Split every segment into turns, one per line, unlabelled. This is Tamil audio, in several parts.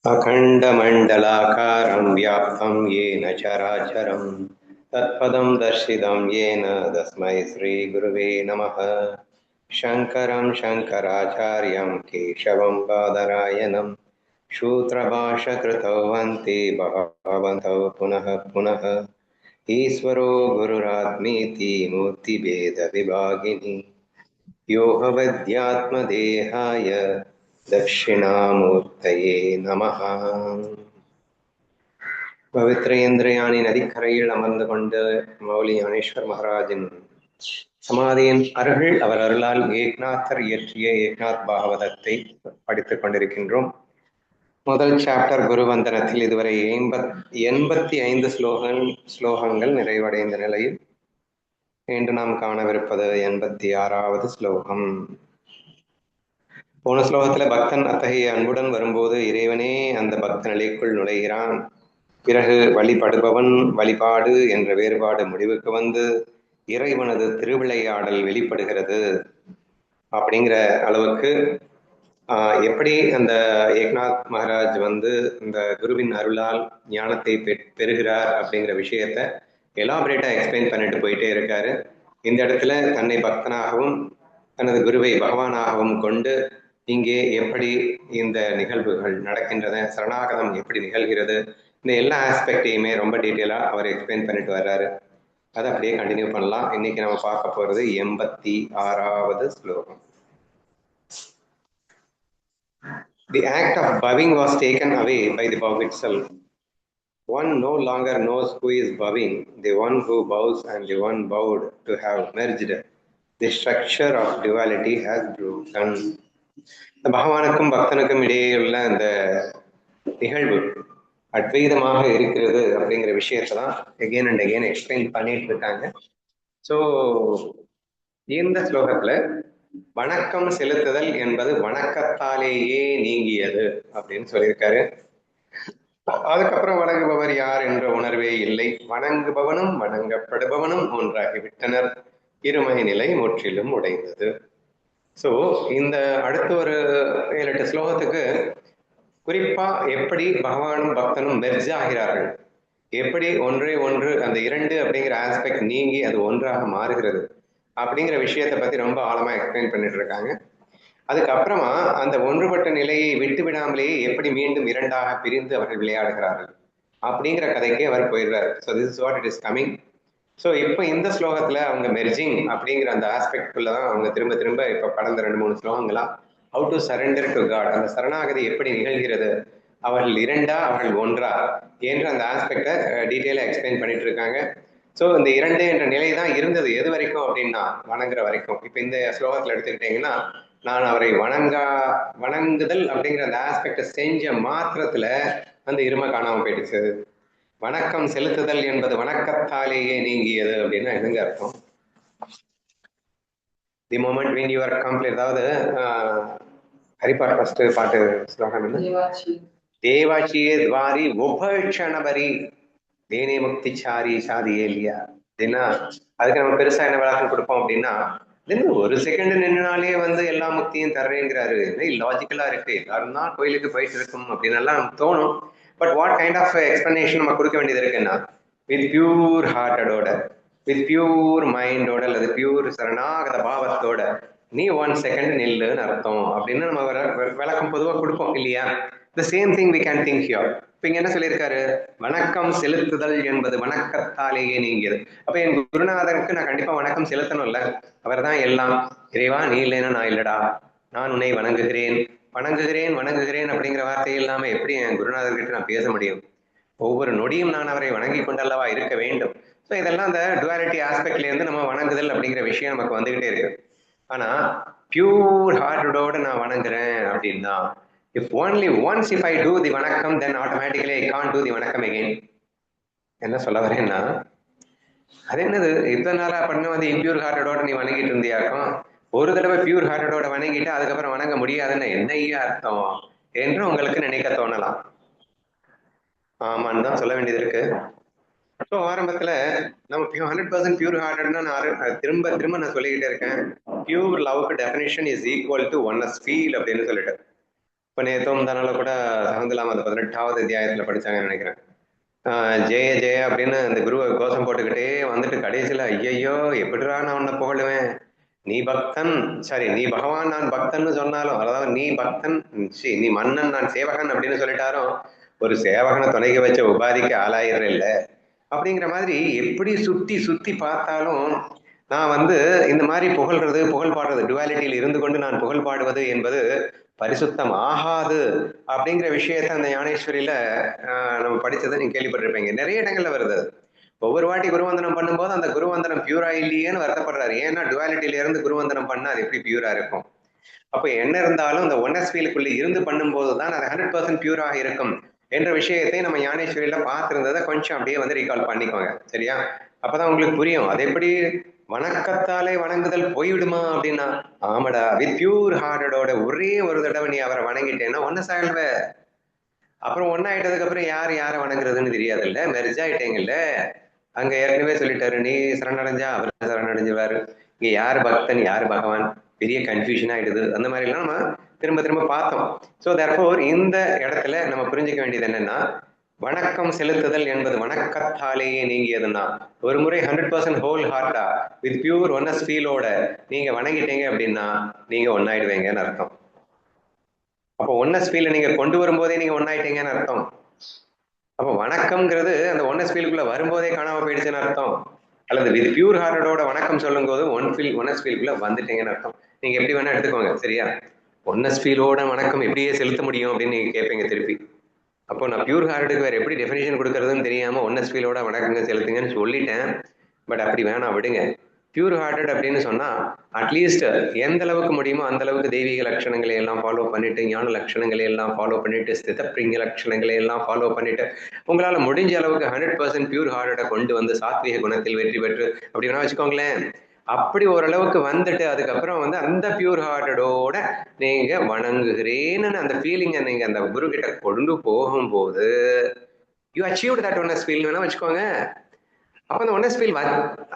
अखण्डमण्डलाकारं व्याप्तं येन चराचरं तत्पदं दर्शितं येन तस्मै श्रीगुरुवे नमः। शङ्करं शङ्कराचार्यं केशवं बादरायणं सूत्रभाष्यकृतौ वन्ते भगवन्तौ पुनः पुनः। ईश्वरो गुरुरात्मेति मूर्तिभेदविभागिनि योगवद्यात्मदेहाय दक्षिणामूर्तये நமஹ. பவித்ர இந்திரயாணி நதிக்கரையில் அமர்ந்து கொண்டு மௌலி ஞானேஸ்வர் மகாராஜின் சமாதியின் அருள் அவர் அருளால் ஏக்நாத்தர் இயற்றிய ஏக்நாத் பாகவதத்தை படித்துக் கொண்டிருக்கின்றோம். முதல் சாப்டர் குருவந்தனத்தில் இதுவரை 85 ஸ்லோகங்கள் நிறைவடைந்த நிலையில் இன்று நாம் காணவிருப்பது 86வது ஸ்லோகம். போன ஸ்லோகத்துல பக்தன் அத்தகைய அன்புடன் வரும்போது இறைவனே அந்த பக்த நிலைக்குள் நுழைகிறான். பிறகு வழிபடுபவன் வழிபாடு என்ற வேறுபாடு முடிவுக்கு வந்து இறைவனது திருவிளையாடல் வெளிப்படுகிறது அப்படிங்கிற அளவுக்கு எப்படி அந்த ஏக்நாத் மகாராஜ் வந்து இந்த குருவின் அருளால் ஞானத்தை பெறுகிறார் அப்படிங்கிற விஷயத்த எலாபரேட்டா எக்ஸ்பிளைன் பண்ணிட்டு போயிட்டே இருக்காரு. இந்த இடத்துல தன்னை பக்தனாகவும் தனது குருவை பகவானாகவும் கொண்டு இங்கே எப்படி இந்த நிகழ்வுகள் நடக்கின்றன, சரணாகதம் எப்படி நிகழ்கிறது, இந்த எல்லா ஆஸ்பெக்டையுமே ரொம்ப டீட்டெயிலாக அவர் எக்ஸ்பிளைன் பண்ணிட்டு வர்றாரு. அதை அப்படியே கண்டினியூ பண்ணலாம். இன்னைக்கு நம்ம பார்க்க போறது 86வது ஸ்லோகம். The act of bowing was taken away by the bow itself. One no longer knows who is bowing, the one who bows and the one bowed to have merged. The structure of duality has broken. பகவானுக்கும் பக்தனுக்கும் இடையேயுள்ள அந்த நிகழ்வு அத்வைதமாக இருக்கிறது அப்படிங்கிற விஷயத்தான் எகெயின் அண்ட் எகெயின் எக்ஸ்பிளைன் பண்ணிட்டு இருக்காங்க. ஸோ இந்த ஸ்லோகத்துல வணக்கம் செலுத்துதல் என்பது வணக்கத்தாலேயே நீங்கியது அப்படின்னு சொல்லியிருக்காரு. அதுக்கப்புறம் வணங்குபவர் யார் என்ற உணர்வே இல்லை, வணங்குபவனும் வணங்கப்படுபவனும் ஒன்றாகிவிட்டனர், இருமை நிலை முற்றிலும் உடைந்தது. ஸோ இந்த அடுத்த ஒரு 7-8 ஸ்லோகத்துக்கு குறிப்பா எப்படி பகவானும் பக்தனும் மெர்ஜ் ஆகிறார்கள், எப்படி ஒன்றே ஒன்று அந்த இரண்டு அப்படிங்கிற ஆஸ்பெக்ட் நீங்கி அது ஒன்றாக மாறுகிறது அப்படிங்கிற விஷயத்தை பத்தி ரொம்ப ஆழமா எக்ஸ்பிளைன் பண்ணிட்டு இருக்காங்க. அதுக்கப்புறமா அந்த ஒன்றுபட்ட நிலையை விட்டு விடாமலேயே எப்படி மீண்டும் இரண்டாக பிரிந்து அவர்கள் விளையாடுகிறார்கள் அப்படிங்கிற கதைக்கு அவர் போயிடுறார். So this is what it is coming. So இப்போ இந்த ஸ்லோகத்துல அவங்க மெர்ஜிங் அப்படிங்கிற அந்த ஆஸ்பெக்ட்குள்ளதான் அவங்க திரும்ப திரும்ப இப்போ கடந்த 2-3 ஸ்லோகங்களா how to surrender to God, அந்த சரணாகதி எப்படி நிகழ்கிறது, அவர்கள் இரண்டா அவர்கள் ஒன்றா என்ற அந்த ஆஸ்பெக்டை டீட்டெயிலாக எக்ஸ்பிளைன் பண்ணிட்டு இருக்காங்க. ஸோ இந்த இரண்டு என்ற நிலை தான் இருந்தது எது வரைக்கும் அப்படின்னா வணங்குற வரைக்கும். இப்போ இந்த ஸ்லோகத்தில் எடுத்துக்கிட்டீங்கன்னா நான் அவரை வணங்குதல் அப்படிங்கிற அந்த ஆஸ்பெக்டை செஞ்ச மாத்திரத்துல அந்த இருமை காணாமல் போயிடுச்சு. வணக்கம் செலுத்துதல் என்பது வணக்கத்தாலேயே நீங்கியது அப்படின்னா என்னங்க அர்த்தம்? தி moment when you are complete, அதாவது ஹரிபாட் ஃபர்ஸ்ட் பாட்டு ஸ்லோகம் என்ன? தேவாச்சியே துவாரி உபக்ஷணபரி தேனே முக்தி சாரி சாதி ஏலியா அப்படின்னா அதுக்கு நம்ம பெருசா என்ன விளக்கம் கொடுப்போம் அப்படின்னா, ஒரு செகண்ட் நின்னாலே வந்து எல்லா முக்தியும் தர்றேங்கிறாரு, லாஜிக்கலா இருக்கு, எல்லாரும் தான் கோயிலுக்கு போயிட்டு இருக்கும் அப்படின்னு எல்லாம் நமக்கு தோணும். But what kind of explanation நம்ம கொடுக்க வேண்டியது இருக்குன்னா, வித் பியூர் ஹார்ட்டடோட, வித் பியூர் மைண்டோட அல்லது பியூர் சரணாகத பாவத்தோட நீ 1 செகண்ட் நில்லுன்னு அர்த்தம் அப்படின்னு நம்ம விளக்கம் பொதுவாக கொடுப்போம் இல்லையா? The same thing we can think here. இப்ப இங்க என்ன சொல்லியிருக்காரு, வணக்கம் செலுத்துதல் என்பது வணக்கத்தாலேயே நீங்கியது. அப்ப என் குருநாதருக்கு நான் கண்டிப்பா வணக்கம் செலுத்தணும்ல, அவர் தான் எல்லாம். இறைவா நீ இல்லைன்னா நான் இல்லடா, நான் உன்னை வணங்குகிறேன் வணங்குகிறேன் வணங்குகிறேன் அப்படிங்கிற வார்த்தை இல்லாம எப்படி என் குருநாதர்கிட்ட நான் பேச முடியும்? ஒவ்வொரு நொடியும் நான் அவரை வணங்கி கொண்டல்லவா இருக்க வேண்டும். ஸோ இதெல்லாம் அந்த டுவாலிட்டி ஆஸ்பெக்ட்ல இருந்து நம்ம வணங்குதல் அப்படிங்கிற விஷயம் நமக்கு வந்துகிட்டே இருக்கு. ஆனா பியூர் ஹார்ட்டோட நான் வணங்குறேன் அப்படின்னா, if only once if I do the வணக்கம், then automatically I can't do the வணக்கம் again. என்ன சொல்ல வரேன்னா, அது என்னது இத்தனை நாளா பண்ண வந்து இம்பியூர் ஹார்ட்டோட நீ வணங்கிட்டு இருந்தியாக்கும், ஒரு தடவை பியூர் ஹார்ட்டோட வணங்கிட்டு அதுக்கப்புறம் வணங்க முடியாதுன்னு என்ன அர்த்தம் என்று உங்களுக்கு நினைக்க தோணலாம். ஆமான்னு தான் சொல்ல வேண்டியது இருக்கு. ஸோ ஆரம்பத்துல நம்ம 100% பியூர் ஹார்ட்டட்னா நான் திரும்ப திரும்ப நான் சொல்லிக்கிட்டே இருக்கேன், பியூர் லவ்க்கு definition is equal to oneness feel அப்படின்னு சொல்லிட்டு. இப்போ நேற்றும் தானால கூட சகுந்தலாம் அந்த 18வது அத்தியாயத்தில் படிச்சாங்கன்னு நினைக்கிறேன். ஜெய ஜெய அப்படின்னு அந்த குருவை கோஷம் போட்டுக்கிட்டே வந்துட்டு கடைசியில் ஐயையோ எப்படிடா நான் உன்னை புகழுவேன், நீ பக்தன், சாரி நீ பகவான் நான் பக்தன்னு சொன்னாலும், அதாவது நீ பக்தன், நீ மன்னன் நான் சேவகன் அப்படின்னு சொல்லிட்டாரும் ஒரு சேவகனை துணைக்க வச்ச உபாதிக்கு ஆளாயிர இல்ல அப்படிங்கிற மாதிரி எப்படி சுத்தி சுத்தி பார்த்தாலும் நான் வந்து இந்த மாதிரி புகழ்றது புகழ் பாடுறது டுவாலிட்டியில் இருந்து கொண்டு நான் புகழ் பாடுவது என்பது பரிசுத்தம் ஆகாது அப்படிங்கிற விஷயத்த அந்த ஞானேஸ்வரியில நம்ம படிச்சதை நீங்க கேள்விப்பட்டிருப்பீங்க. நிறைய இடங்கள்ல வருது. ஒவ்வொரு வாட்டி குருவந்தனம் பண்ணும்போது அந்த குருவந்தனம் பியூரா இல்லையேன்னு வருத்தப்படுறாரு. ஏன்னா டுவாலிட்டியில இருந்து குருவந்தனம் பண்ணா அது எப்படி பியூரா இருக்கும்? அப்ப என்ன இருந்தாலும் இந்த ஒன்னஸ் ஃபீலுக்குள்ள இருந்து பண்ணும்போது தான் அது 100% பியூராக இருக்கும் என்ற விஷயத்தை நம்ம ஞானேஸ்வரியில பார்த்திருந்ததை கொஞ்சம் அப்படியே வந்து ரீகால் பண்ணிக்கோங்க. சரியா? அப்பதான் உங்களுக்கு புரியும். அது எப்படி வணக்கத்தாலே வணங்குதல் போய்விடுமா அப்படின்னா, ஆமாடா வித் பியூர் ஹார்ட்டோட ஒரே ஒரு தடவை நீ அவரை வணங்கிட்டேன்னா ஒன்னஸ் ஆயிடுவ. அப்புறம் ஒன்னாயிட்டதுக்கு அப்புறம் யாரை வணங்குறதுன்னு தெரியாதுல்ல, மெர்ஜ் ஆயிட்டேங்கல்ல. அங்க ஏற்கனவே சொல்லிட்டாரு, நீ சரணடைஞ்சா அவர் சரணடைஞ்சுவாரு, இங்க யார் பக்தன் யார் பகவான் பெரிய கன்ஃபியூஷன் ஆயிடுது. அந்த மாதிரி எல்லாம் நம்ம திரும்ப திரும்ப பார்த்தோம். ஸோ தேர்ஃபோர் இந்த இடத்துல நம்ம புரிஞ்சுக்க வேண்டியது என்னன்னா, வணக்கம் செலுத்துதல் என்பது வணக்கத்தாலேயே நீங்கியதுன்னா, ஒரு முறை 100% ஹோல் ஹார்ட்டா வித் பியூர் ஒன்னஸ் ஃபீலோட நீங்க வணங்கிட்டீங்க அப்படின்னா நீங்க ஒன்னாயிடுவீங்கன்னு அர்த்தம். அப்போ ஒன்னஸ் ஃபீல நீங்க கொண்டு வரும்போதே நீங்க ஒன்னாயிட்டீங்கன்னு அர்த்தம். அப்போ வணக்கம்ங்கிறது அந்த ஒன்னஸ் ஃபீலுக்குள்ள வரும்போதே காணாம போயிடுச்சுன்னு அர்த்தம். அல்லது வித் பியூர் ஹார்ட்டோட வணக்கம் சொல்லும் போது ஒன்னஸ் ஃபீலுக்குள்ள வந்துட்டீங்கன்னு அர்த்தம். நீங்க எப்படி வேணா எடுத்துக்கோங்க. சரியா? ஒன்னஸ் ஃபீலோட வணக்கம் எப்படியே செலுத்த முடியும் அப்படின்னு நீங்க கேட்பீங்க திருப்பி. அப்போ நான் பியூர் ஹார்ட்டுக்கு வேற எப்படி டெஃபினேஷன் கொடுக்கறதுன்னு தெரியாம ஒன்னஸ் ஃபீலோட வணக்கங்க செலுத்துங்கன்னு சொல்லிட்டேன். பட் அப்படி வேணாம், விடுங்க. பியூர் ஹார்ட்டட் அப்படின்னு சொன்னா அட்லீஸ்ட் எந்த அளவுக்கு முடியுமோ அந்த அளவுக்கு தெய்வீக லட்சணங்களை எல்லாம் ஃபாலோ பண்ணிட்டு, ஞான லட்சணங்களை எல்லாம் ஃபாலோ பண்ணிட்டு, ஸ்திதப்பிரிங்க லட்சணங்களை எல்லாம் ஃபாலோ பண்ணிட்டு, உங்களால முடிஞ்ச அளவுக்கு 100% பியூர் ஹார்ட்டை கொண்டு வந்து சாத்வீக குணத்தில் வெற்றி பெற்று அப்படி வேணா வச்சுக்கோங்களேன். அப்படி ஓரளவுக்கு வந்துட்டு அதுக்கப்புறம் வந்து அந்த பியூர் ஹார்ட்டடோட நீங்க வணங்குகிறேன்னு அந்த ஃபீலிங்கை நீங்க அந்த குரு கிட்ட கொண்டு போகும்போது you achieved that oneness feel வேணா வச்சுக்கோங்க. அப்போ அந்த ஒன்னஸ் ஃபீல்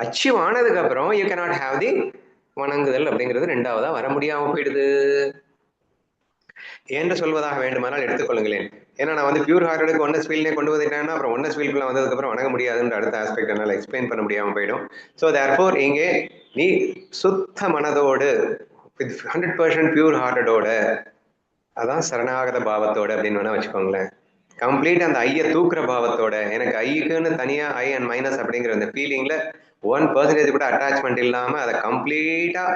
அச்சீவ் ஆனதுக்கு அப்புறம் யூ கேனாட் ஹேவ் தி வணங்குதல் அப்படிங்கிறது ரெண்டாவதா வர முடியாம போயிடுது என்று சொல்வதாக வேண்டுமானால் எடுத்துக்கொள்ளுங்களேன். ஏன்னா நான் வந்து பியூர் ஹார்ட்டடுக்கு ஒன்னஸ் ஃபீல்னே கொண்டு வந்துட்டேன்னா அப்புறம் ஒன்னஸ் ஃபீல்குள்ள வந்ததுக்கு அப்புறம் வணங்க முடியாதுன்ற அடுத்த ஆஸ்பெக்ட் என்னால் எக்ஸ்பிளைன் பண்ண முடியாம போயிடும். ஸோ தேர்ஃபோர் இங்கே நீ சுத்த மனதோடு வித் 100% பியூர் ஹார்ட்டடோட, அதான் சரணாகத பாவத்தோட அப்படின்னு வேணா வச்சுக்கோங்களேன். கம்ப்ளீட் அந்த ஐய தூக்குற பாவத்தோட, எனக்கு ஐக்குன்னு தனியா ஐ அண்ட் மைனஸ் அப்படிங்கிற அந்த ஃபீலிங்ல 1% கூட அட்டாச்மெண்ட் இல்லாம அதை கம்ப்ளீட்டா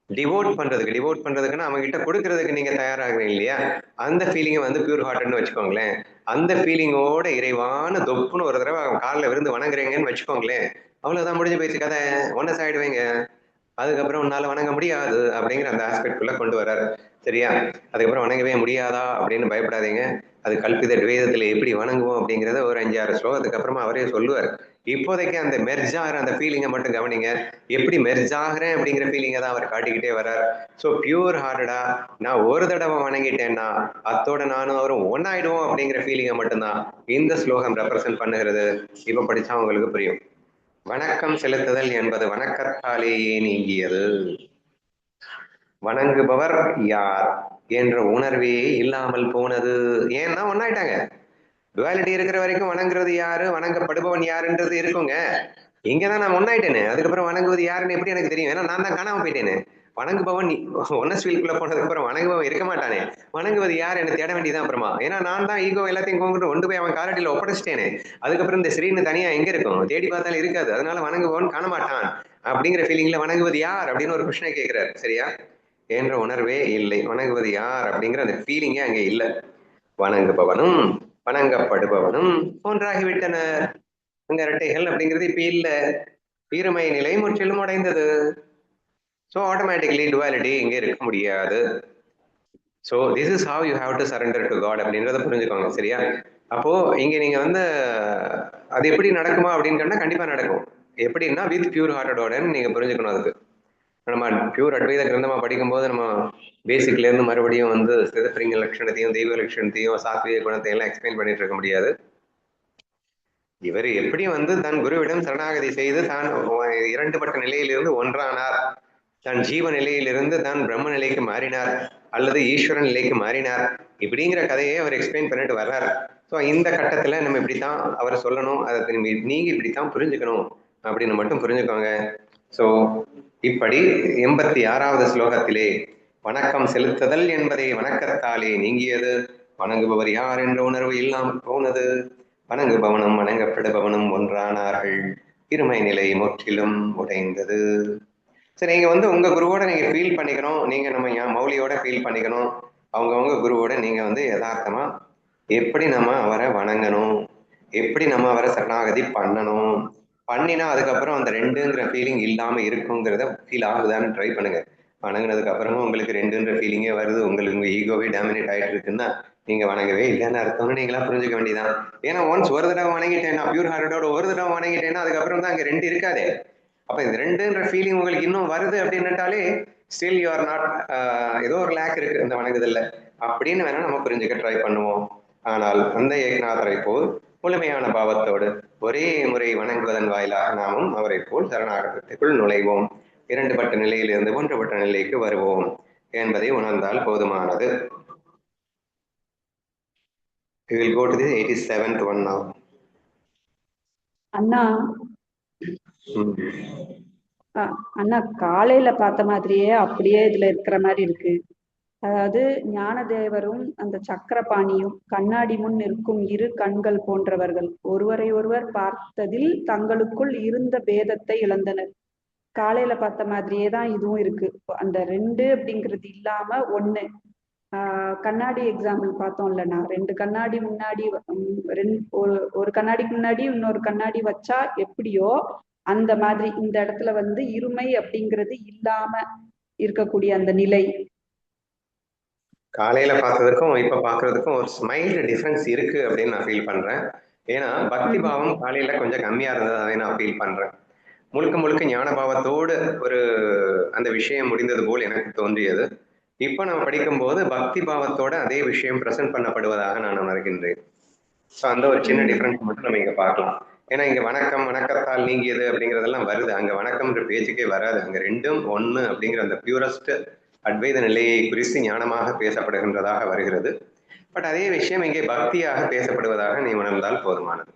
டிவோட் பண்றதுக்குன்னா அவங்க கிட்ட கொடுக்கறதுக்கு நீங்க தயாராகிறீங்க இல்லையா, அந்த ஃபீலிங்கை வந்து பியூர் ஹார்ட்னு வச்சுக்கோங்களேன். அந்த ஃபீலிங்கோட இறைவான தொப்புன்னு ஒரு தடவை அவங்க காலில் விருந்து வணங்குறீங்கன்னு வச்சுக்கோங்களேன். அவ்வளவுதான், முடிஞ்சு போயிடுச்சு கதை. ஒன்னஸ் ஆயிடுவீங்க. அதுக்கப்புறம் உன்னால வணங்க முடியாது அப்படிங்கிற அந்த ஆஸ்பெக்ட் குள்ள கொண்டு வர்றாரு. சரியா? அதுக்கப்புறம் வணங்கவே முடியாதா அப்படின்னு பயப்படாதீங்க. அது கல்பித துவேதத்துல எப்படி வணங்குவோம் அப்படிங்கிறத ஒரு 5-6 ஸ்லோகத்துக்கு அப்புறமா அவரே சொல்லுவார். இப்போதைக்கு அந்த மெர்ஜ் ஆகிற அந்த ஃபீலிங்கை மட்டும் கவனிங்க. எப்படி மெர்ஜ் ஆகிறேன் அப்படிங்கிற ஃபீலிங்கை தான் அவர் காட்டிக்கிட்டே வர்றார். ஸோ பியூர் ஹார்ட்டடா நான் ஒரு தடவை வணங்கிட்டேன்னா அத்தோட நானும் அவரும் ஒன்னாயிடுவோம் அப்படிங்கிற ஃபீலிங்கை மட்டும்தான் இந்த ஸ்லோகம் ரெப்ரசன்ட் பண்ணுகிறது. இப்போ படிச்சா உங்களுக்கு புரியும். வணக்கம் செலுத்துதல் என்பது வணக்கத்தாலேயே நீங்கியது. வணங்குபவர் யார் என்ற உணர்வே இல்லாமல் போனது. ஏன்னா ஒன்னாயிட்டாங்க. டுவாலிட்டி இருக்கிற வரைக்கும் வணங்குறது யாரு, வணங்கப்படுபவன் யாருன்றது இருக்குங்க. இங்கதான் நான் ஒன்னாயிட்டேனே, அதுக்கப்புறம் வணங்குவது யாருன்னு எப்படி எனக்கு தெரியும்? ஏன்னா நான் தான் காணாம போயிட்டேனே. வணங்குபவன் ஒன்னஸ் ஃபீல்குள்ள போனதுக்கு அப்புறம் வணங்குபவன் இருக்க மாட்டானே. வணங்குவது யார் என்ன தேட வேண்டியதான் அப்புறமா. ஏன்னா நான் தான் ஈகோ எல்லாத்தையும் கொண்டு போய் அவன் காலடியில ஒப்படைச்சிட்டேனே. அதுக்கப்புறம் இந்த ஸ்ரீன்னு தனியா எங்க இருக்கும்? தேடி பார்த்தாலும் இருக்காது. அதனால வணங்குபவன் காண மாட்டான் அப்படிங்கிற ஃபீலிங்ல வணங்குவது யார் அப்படின்னு ஒரு பிரச்சனை கேட்கிறாரு. சரியா? என்ற உணர்வே இல்லை. வணங்குவது யார் அப்படிங்கிற அந்த ஃபீலிங்கே அங்கே இல்லை. வணங்குபவனும் வணங்கப்படுபவனும் ஒன்றாகிவிட்டனர். அங்க இரட்டைகள் அப்படிங்கிறது இப்ப இல்ல. இருமை நிலை முற்றிலும் அடைந்தது. ஸோ ஆட்டோமேட்டிக்லி டுவாலிட்டி இங்க இருக்க முடியாது. So this is how you have to surrender to God அப்படின்றத புரிஞ்சுக்கோங்க. சரியா? அப்போ இங்க நீங்க வந்து அது எப்படி நடக்குமா அப்படின்னு கேட்டா கண்டிப்பா நடக்கும். எப்படின்னா வித் பியூர் ஹார்ட்டடோடன்னு நீங்க புரிஞ்சுக்கணும். அதுக்கு நம்ம பியூர் அட்வைத கிரந்தமா படிக்கும்போது நம்ம பேசிக்ல இருந்து மறுபடியும் வந்து சிதப்பிரிங்க லட்சணத்தையும் தெய்வ லட்சணத்தையும் சாத்வீக குணத்தையும் எல்லாம் எக்ஸ்பிளைன் பண்ணிட்டு இருக்க முடியாது. இவர் எப்படி வந்து தன் குருவிடம் சரணாகதி செய்து தான் இரண்டுபட்ட நிலையிலிருந்து ஒன்றானார், தன் ஜீவ நிலையிலிருந்து தான் பிரம்ம நிலைக்கு மாறினார் அல்லது ஈஸ்வரன் நிலைக்கு மாறினார், இப்படிங்கிற கதையை அவர் எக்ஸ்பிளைன் பண்ணிட்டு வர்றாரு. ஸோ இந்த கட்டத்துல நம்ம இப்படித்தான் அவர் சொல்லணும், அதை நீங்க இப்படித்தான் புரிஞ்சுக்கணும் அப்படின்னு மட்டும் புரிஞ்சுக்கோங்க. ஸோ இப்படி 86வது ஸ்லோகத்திலே வணக்கம் செலுத்துதல் என்பதை வணக்கத்தாலே நீங்கியது, வணங்குபவர் யார் என்ற உணர்வு இல்லாமல் போனது, வணங்குபவனும் வணங்கப்படுபவனும் ஒன்றானார்கள், இருமை நிலை முற்றிலும் உடைந்தது. சரி, நீங்க உங்க குருவோட நீங்க ஃபீல் பண்ணிக்கணும், நீங்க நம்ம மௌலியோட ஃபீல் பண்ணிக்கணும், அவங்கவுங்க குருவோட நீங்க யதார்த்தமா எப்படி நம்ம அவரை வணங்கணும், எப்படி நம்ம அவரை சரணாகதி பண்ணணும், பண்ணினா அதுக்கப்புறம் அந்த ரெண்டுங்கிற ஃபீலிங் இல்லாம இருக்குங்கிறத ஃபீல் ஆகுதான்னு ட்ரை பண்ணுங்க. வணங்கினதுக்கு அப்புறமும் உங்களுக்கு ரெண்டுன்ற ஃபீலிங்கே வருது, உங்களுக்கு உங்க ஈகோவே டாமினேட் ஆயிட்டு இருக்குன்னா நீங்க வணங்கவே இல்லைன்னு அர்த்தம்னு நீங்களா புரிஞ்சுக்க வேண்டியதான். ஏன்னா ஒன்ஸ் ஒரு தடவை வணங்கிட்டேன்னா, பியூர் ஹார்ட்டோட ஒரு தடவை வணங்கிட்டேன்னா அதுக்கப்புறம் தான் அங்க ரெண்டு இருக்காதே. அப்ப இந்த ரெண்டுன்ற ஃபீலிங் உங்களுக்கு இன்னும் வருது அப்படின்னுட்டாலே ஸ்டில் யூ ஆர் நாட், ஏதோ ஒரு லேக் இருக்கு இந்த வணங்குதல்ல அப்படின்னு வேணா நம்ம புரிஞ்சுக்க ட்ரை பண்ணுவோம். ஆனால் அந்த ஏகநாதரை போல் முழுமையான பாவத்தோடு ஒரே முறை வணங்குவதன் வாயிலாக நாமும் அவரை போல் சரணாகதத்துக்குள் நுழைவோம், இரண்டுபட்ட நிலையிலிருந்து ஒன்றுபட்ட நிலைக்கு வருவோம் என்பதை உணர்ந்தால் போதுமானது. We will go to the 87th one now.
அண்ணா அண்ணா காலையில பார்த்த மாதிரியே அப்படியே இதுல இருக்கிற மாதிரி இருக்கு. அதாவது ஞானதேவரும் அந்த சக்கரபாணியும் கண்ணாடி முன் நிற்கும் இரு கண்கள் போன்றவர்கள், ஒருவரை ஒருவர் பார்த்ததில் தங்களுக்குள் இருந்த பேதத்தை இழந்தனர். காலையில பார்த்த மாதிரியே தான் இதுவும் இருக்கு. அந்த ரெண்டு அப்படிங்கிறது இல்லாம ஒண்ணு. கண்ணாடி எக்ஸாம்பிள் பார்த்தோம் இல்லைன்னா, ரெண்டு கண்ணாடி முன்னாடி ஒரு கண்ணாடிக்கு முன்னாடி இன்னொரு கண்ணாடி வச்சா எப்படியோ அந்த மாதிரி இந்த இடத்துல இருமை அப்படிங்கிறது இல்லாம இருக்கக்கூடிய அந்த நிலை.
காலையில பார்த்ததுக்கும் இப்ப பாக்குறதுக்கும் ஒரு ஸ்மைல் டிஃபரன்ஸ் இருக்கு அப்படின்னு நான் ஃபீல் பண்றேன். ஏன்னா பக்தி பாவம் காலையில கொஞ்சம் கம்மியா இருந்ததை நான் ஃபீல் பண்றேன். முழுக்க முழுக்க ஞான பாவத்தோடு ஒரு அந்த விஷயம் முடிந்தது போல் எனக்கு தோன்றியது. இப்ப நம்ம படிக்கும் போது பக்தி பாவத்தோட அதே விஷயம் பிரசன்ட் பண்ணப்படுவதாக நான் உணர்கின்றேன். ஸோ அந்த ஒரு சின்ன டிஃபரன்ஸ் மட்டும் நம்ம இங்க பார்க்கலாம். ஏன்னா இங்க வணக்கம் வணக்கத்தால் நீங்கியது அப்படிங்கிறதெல்லாம் வருது, அங்க வணக்கம்ன்ற பேச்சுக்கே வராது. அங்க ரெண்டும் ஒண்ணு அப்படிங்கிற அந்த பியூரஸ்ட் அத்வைத நிலையை குறித்து ஞானமாக பேசப்படுகின்றதாக வருகிறது. பட் அதே விஷயம் இங்கே பக்தியாக பேசப்படுவதாக நீ உணர்ந்தால் போதுமானது.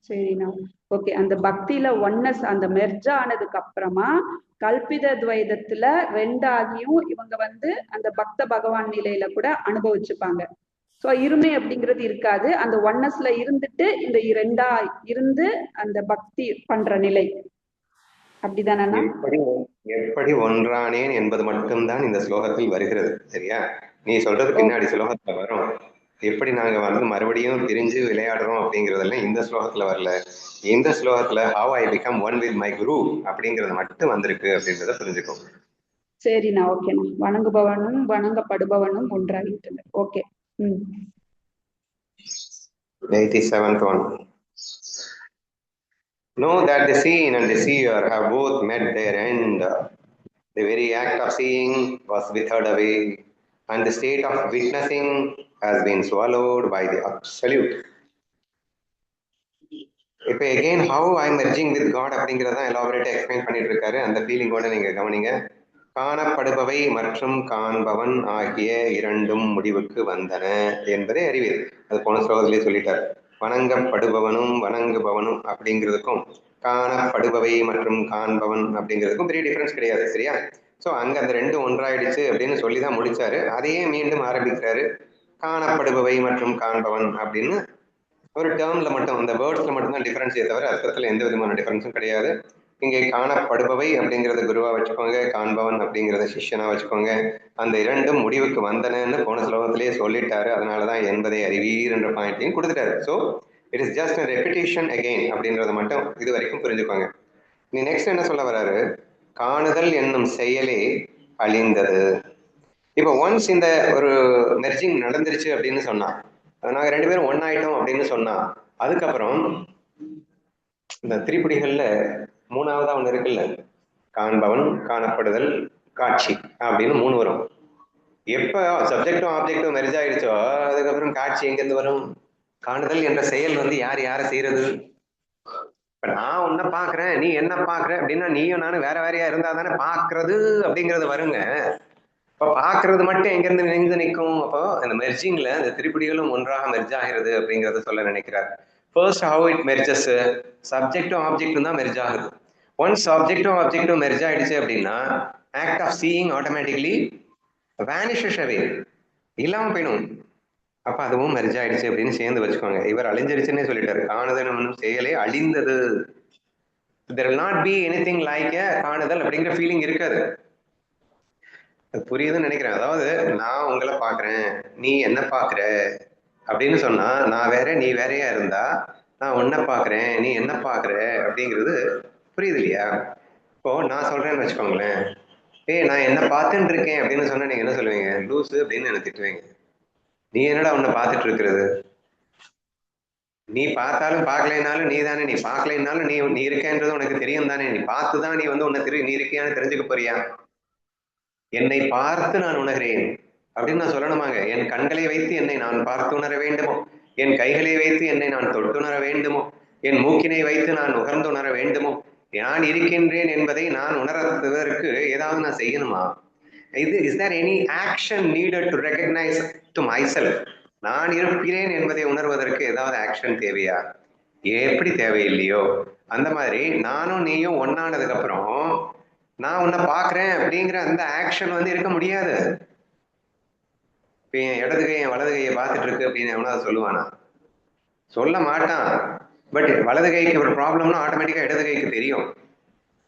சரிண்ணா, ஓகே. அந்த பக்தியில ஒன்னஸ் அந்த மெர்ஜ் ஆனதுக்கு அப்புறமா கல்பித துவைதத்துல ரெண்டாகியும் இவங்க அந்த பக்த பகவான் நிலையில கூட அனுபவிச்சுப்பாங்க. சோ இருமை அப்படிங்கிறது இருக்காது, அந்த ஒன்னஸ்ல இருந்துட்டு இந்த ரெண்டா இருந்து அந்த பக்தி பண்ற நிலை. அப்படிதானே?
எப்படி ஒன்றானேன் என்பது மட்டும்தான் இந்த ஸ்லோகத்தில் வருகிறது. சரியா? நீ சொல்றது பின்னாடி ஸ்லோகத்துல வரும். எப்படி நாங்க மறுபடியும் பிரிஞ்சு விளையாடுறோம் அப்படிங்கறதெல்லாம் இந்த ஸ்லோகத்துல வரல. இந்த ஸ்லோகத்துல how I become one with my guru அப்படிங்கிறது மட்டும் வந்திருக்கு அப்படின்றத புரிஞ்சுக்கோங்க.
சரிண்ணா, ஓகேண்ணா. வணங்குபவனும் வணங்கப்படுபவனும் ஒன்றாகிட்டனர். Okay.
87th one. Know that the seen and the seer have both met their end. The very act of seeing was withered away, and the state of witnessing has been swallowed by the absolute. இப்போ again how I am merging with God அப்படிங்கிறத எலாபரேட்டா எக்ஸ்பிளைன் பண்ணிட்டு இருக்காரு. அந்த ஃபீலிங்கோட நீங்க கவனிங்க. காணப்படுபவை மற்றும் காண்பவன் ஆகிய இரண்டும் முடிவுக்கு வந்தன என்பதை அறிவீர். அது போன ஸ்லோகத்திலே சொல்லிட்டார். வணங்கப்படுபவனும் வணங்குபவனும் அப்படிங்கிறதுக்கும் காணப்படுபவை மற்றும் காண்பவன் அப்படிங்கிறதுக்கும் பெரிய டிஃபரன்ஸ் கிடையாது. சரியா? ஸோ அங்க அந்த ரெண்டும் ஒன்றாயிடுச்சு அப்படின்னு சொல்லிதான் முடிச்சாரு. அதையே மீண்டும் ஆரம்பிக்கிறாரு. காணப்படுபவை மற்றும் காண்பவன் அப்படின்னு ஒரு டேர்ம்ல மட்டும், அந்த வேர்ட்ஸ்ல மட்டும்தான் டிஃபரன்ஸே தவிர அர்த்தத்துல எந்த விதமான டிஃபரன்ஸும் கிடையாது. இங்கே காணப்படுபவை அப்படிங்கிறத குருவா வச்சுக்கோங்க, காண்பவன் அப்படிங்கிறத சிஷ்யனா வச்சுக்கோங்க. அந்த இரண்டும் முடிவுக்கு வந்தனன்னு போன ஸ்லோகத்திலேயே சொல்லிட்டாரு. அதனாலதான் என்பதை அறிவீர் என்ற பாயிண்டையும் கொடுத்துட்டாரு. So it is just repetition again அப்படின்றத மட்டும் இது வரைக்கும் புரிஞ்சுக்கோங்க. நீ நெக்ஸ்ட் என்ன சொல்ல வர்றாரு? காணுதல் என்னும் செயலே அழிந்தது. இப்போ ஒன்ஸ் இந்த ஒரு மெர்ஜிங் நடந்துருச்சு அப்படின்னு சொன்னா, நாங்க ரெண்டு பேரும் ஒன்னாயிட்டோம் அப்படின்னு சொன்னா, அதுக்கப்புறம் இந்த திரிபுடிகள்ல மூணாவதா ஒண்ணு இருக்குல்ல, காண்பவன், காணப்படுதல், காட்சி அப்படின்னு 3 வரும். எப்ப சப்ஜெக்டும் ஆப்ஜெக்டும் மெர்ஜ் ஆயிடுச்சோ அதுக்கப்புறம் காட்சி எங்கிருந்து வரும்? காணுதல் என்ற செயல் யார் யாரை செய்யறது? இப்ப நான் உன்னை பாக்குறேன், நீ என்ன பாக்குற அப்படின்னா நீயும் நானும் வேற வேறையா இருந்தா தானே பாக்குறது அப்படிங்கிறது வருங்க. இப்ப பாக்குறது மட்டும் எங்க இருந்து நினைந்து நிற்கும்? அப்போ அந்த மெர்ஜிங்ல அந்த திரிபுடிகளும் ஒன்றாக மெர்ஜ் ஆகிறது அப்படிங்கறத சொல்ல நினைக்கிறார். ஃபர்ஸ்ட் ஹவு இட் மெர்ஜஸ், சப்ஜெக்டும் ஆப்ஜெக்டும் தான் மெர்ஜ் ஆகுது. ஒன்ஸ் சப்ஜெக்டும் ஆப்ஜெக்டும் மெர்ஜ் ஆயிடுச்சு அப்படின்னா act of seeing automatically vanishes away, இல்லாம போயிடும். அப்ப அதுவும் மெர்ஜ் ஆயிடுச்சு அப்படின்னு சேர்ந்து வச்சுக்கோங்க. இவர் அழிஞ்சிருச்சுன்னே சொல்லிட்டாரு. காணுதல் என்னும் செயலே அழிந்தது. there will not be anything like a காணுதல் அப்படிங்கிற ஃபீலிங் இருக்காது. புரியுதுன்னு நினைக்கிறேன். அதாவது நான் உங்களை பாக்குறேன், நீ என்ன பாக்குற அப்படின்னு சொன்னா நான் வேற நீ வேறையா இருந்தா நான் உன்னை பாக்குறேன் நீ என்ன பாக்குற அப்படிங்கிறது புரியுது இல்லையா? இப்போ நான் சொல்றேன்னு வச்சுக்கோங்களேன், ஏய் நான் என்ன பார்த்துட்டு இருக்கேன் அப்படின்னு சொன்னா நீங்க என்ன சொல்லுவீங்க? லூசு அப்படின்னு என்ன திட்டுவீங்க. நீ என்னடா உன்னை பார்த்துட்டு இருக்கிறது? நீ பார்த்தாலும் பார்க்கலைனாலும் நீ தானே, நீ பார்க்கலைனாலும் நீ நீ இருக்கேன்றது உனக்கு தெரியும் தானே. நீ பார்த்துதான் நீ வந்து உன்னை நீ இருக்கியான்னு தெரிஞ்சுக்க போறியா? என்னை பார்த்து நான் உணர்கிறேன் அப்படின்னு நான் சொல்லணுமாங்க? என் கண்களை வைத்து என்னை நான் பார்த்து உணர வேண்டுமோ? என் கைகளை வைத்து என்னை நான் தொட்டுணர வேண்டுமோ? என் மூக்கினை வைத்து நான் நுகர்ந்து உணர வேண்டுமோ? நான் இருக்கின்றேன் என்பதை நான் உணர்வதற்கு ஏதாவது நான் செய்யணுமா? Is there any action needed to recognise to myself? நான் இருக்கிறேன் என்பதை உணர்வதற்கு ஏதாவது ஆக்ஷன் தேவையா? எப்படி தேவையில்லையோ அந்த மாதிரி நானும் நீயும் ஒன்னானதுக்கு அப்புறம் நான் உன்னை பாக்குறேன் அப்படிங்கிற அந்த ஆக்ஷன் வந்து இருக்க முடியாது. இப்ப என் இடது கை என் வலது கையை பார்த்துட்டு இருக்கு அப்படின்னு எவனாவது சொல்லுவானா? சொல்ல மாட்டான். பட் வலது கைக்கு ஒரு ப்ராப்ளம்னா ஆட்டோமேட்டிக்கா இடது கைக்கு தெரியும்.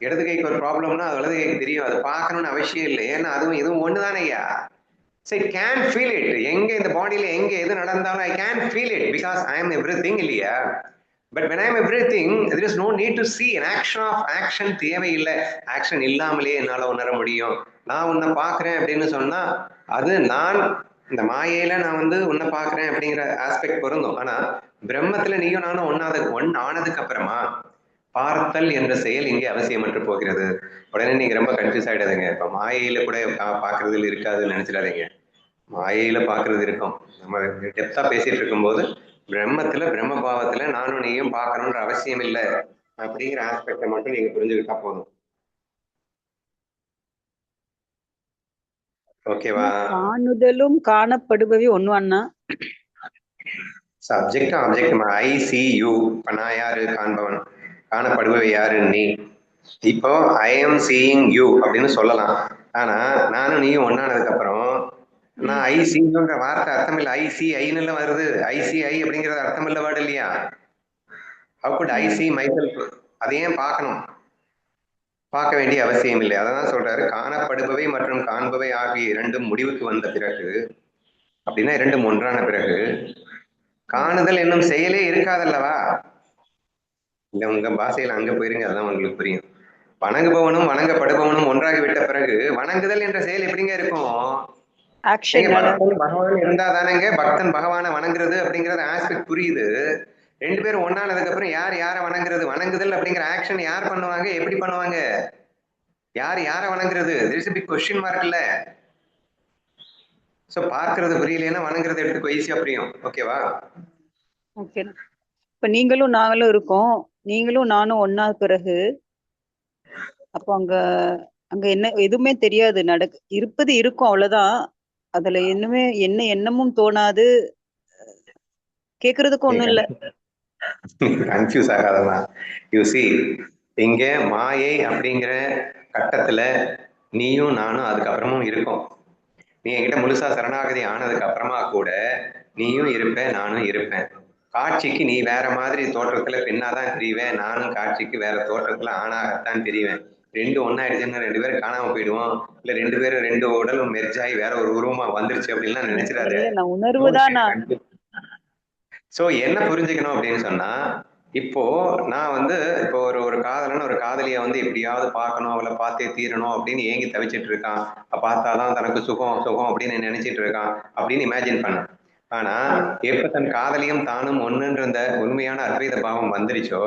இடது கைக்கு ஒரு ப்ராப்ளம்னா அது வலது கைக்கு தெரியும். அது பார்க்கணும்னு அவசியம் இல்லை. ஏன்னா அதுவும் இதுவும் ஒண்ணுதானே ஐயா. So I can feel it. எங்க இந்த பாடியில எங்க எது நடந்தாலும் I can feel it because I am everything இல்லையா? But when I am everything, there is no need to see an action of action. தேவையில்லை. ஆக்ஷன் இல்லாமலே என்னால உணர முடியும். நான் உன்னை பாக்குறேன் அப்படின்னு சொன்னா அது நான் இந்த மாயையில நான் வந்து உன்னை பாக்குறேன் அப்படிங்கிற ஆஸ்பெக்ட் பொருந்தும். ஆனா பிரம்மத்துல நீயும் நானும் ஒன் ஆனதுக்கு அப்புறமா பார்த்தல் என்ற செயல் இங்கே அவசியமற்று போகிறது. உடனே நீங்க ரொம்ப கன்ஃபியூஸ் ஆயிடாதீங்க. இப்ப மாயையில கூட பாக்குறதுல இருக்காதுன்னு நினைச்சிடாதீங்க. மாயையில பாக்குறது இருக்கும். நம்ம டெப்தா பேசிட்டு இருக்கும்போது பிரம்மத்துல பிரம்ம பாவத்துல நானும் நீயும் பார்க்கணும்ன்ற அவசியம் இல்லை அப்படிங்கிற ஆஸ்பெக்டை மட்டும் நீங்க புரிஞ்சுக்கிட்டா போதும். ஓகேவா?
காணுதலும் காணப்படுபவை ஒண்ணு அண்ணா.
Subject object I see you. இப்ப நான் யாரு? காண்பவன். காணப்படுபவை யாரு? நீ. இப்போ ஐ எம் சீயிங் யூ அப்படின்னு சொல்லலாம். ஆனா நானும் நீயும் ஒன்னானதுக்கு அப்புறம் நான் ஐ சிங்கிற வார்த்தை அர்த்தம் இல்லை. ஐசிஐன்னு வருது. ஐசிஐ அப்படிங்கிறது அர்த்தம் இல்ல வேர்டு இல்லையா? How could I see myself? அதையும் பார்க்கணும், பார்க்க வேண்டிய அவசியம் இல்லை. அதான் சொல்றாரு, காணப்படுபவை மற்றும் காண்பவை ஆகிய இரண்டும் முடிவுக்கு வந்த பிறகு, அப்படின்னா இரண்டும் ஒன்றான பிறகு காணுதல் என்னும் செயலே இருக்காதல்லவா? இல்ல உங்க பாஷையில அங்க போயிருங்க, அதான் உங்களுக்கு புரியும். வணங்குபவனும் வணங்கப்படுபவனும் ஒன்றாகி விட்ட பிறகு வணங்குதல் என்ற செயல் எப்படிங்க இருக்கும்? பகவான் இருந்தா தானேங்க பக்தன் பகவானை வணங்குறது அப்படிங்கறது ஆஸ்பெக்ட் புரியுது. ரெண்டு பேரும் ஒன்னானதுக்கு அப்புறம் யார் யார வணங்குறது? வணங்குதல் அப்படிங்கிற ஆக்ஷன் யார் பண்ணுவாங்க, எப்படி பண்ணுவாங்க? யார் யார வணங்குறது? there is a big question mark இல்ல. சோ பார்க்கிறது புரியலைன்னா வணங்குறது எடுத்துக்கோ, ஈஸியா புரியும். ஓகேவா?
ஓகே. இப்ப நீங்களும் நாங்களும் இருக்கோம், நீங்களும் நானும் ஒன்னா பிறகு அப்போ அங்க அங்க என்ன எதுவுமே தெரியாது, இருப்பது இருக்கும் அவ்வளவுதான். அதுல என்னமே என்ன எண்ணமும் தோணாது, கேக்குறதுக்கு ஒண்ணும் இல்ல.
கன்ஃபியூஸ் ஆகாதமா? யூ சி, இங்க மாயை அப்படிங்கிற கட்டத்துல நீயும் நானும் அதுக்கப்புறமும் இருக்கும். நீ என்கிட்ட முழுசா சரணாகதி ஆனதுக்கு அப்புறமா கூட நீயும் இருப்ப, நானும் இருப்பேன். காட்சிக்கு நீ வேற மாதிரி தோற்றத்துல பெண்ணாதான் தெரிவேன், நானும் காட்சிக்கு வேற தோற்றத்துல ஆணாகத்தான் தெரிவேன். ரெண்டு ஒன்னாயிடுச்சுன்னா ரெண்டு பேரும் காணாம போயிடுவோம். இல்ல ரெண்டு பேரும் ரெண்டு உடலும் மெர்ஜாயி வேற ஒரு உருவமா வந்துருச்சு அப்படின்லாம் நினைச்சிடாது.
உணர்வுதான்.
சோ என்ன புரிஞ்சுக்கணும் அப்படின்னு சொன்னா, இப்போ நான் வந்து இப்போ ஒரு காதலன் ஒரு காதலிய வந்து எப்படியாவது பார்க்கணும், அவளை பார்த்தே தீரணும் அப்படின்னு ஏங்கி தவிச்சிட்டு இருக்கான். பார்த்தாதான் தனக்கு சுகம் சுகம் அப்படின்னு நினைச்சிட்டு இருக்கான் அப்படின்னு இமேஜின் பண்ண. ஆனா எப்ப தன் காதலியும் தானும் ஒண்ணுன்ற அந்த உண்மையான அத்வைத பாவம் வந்துருச்சோ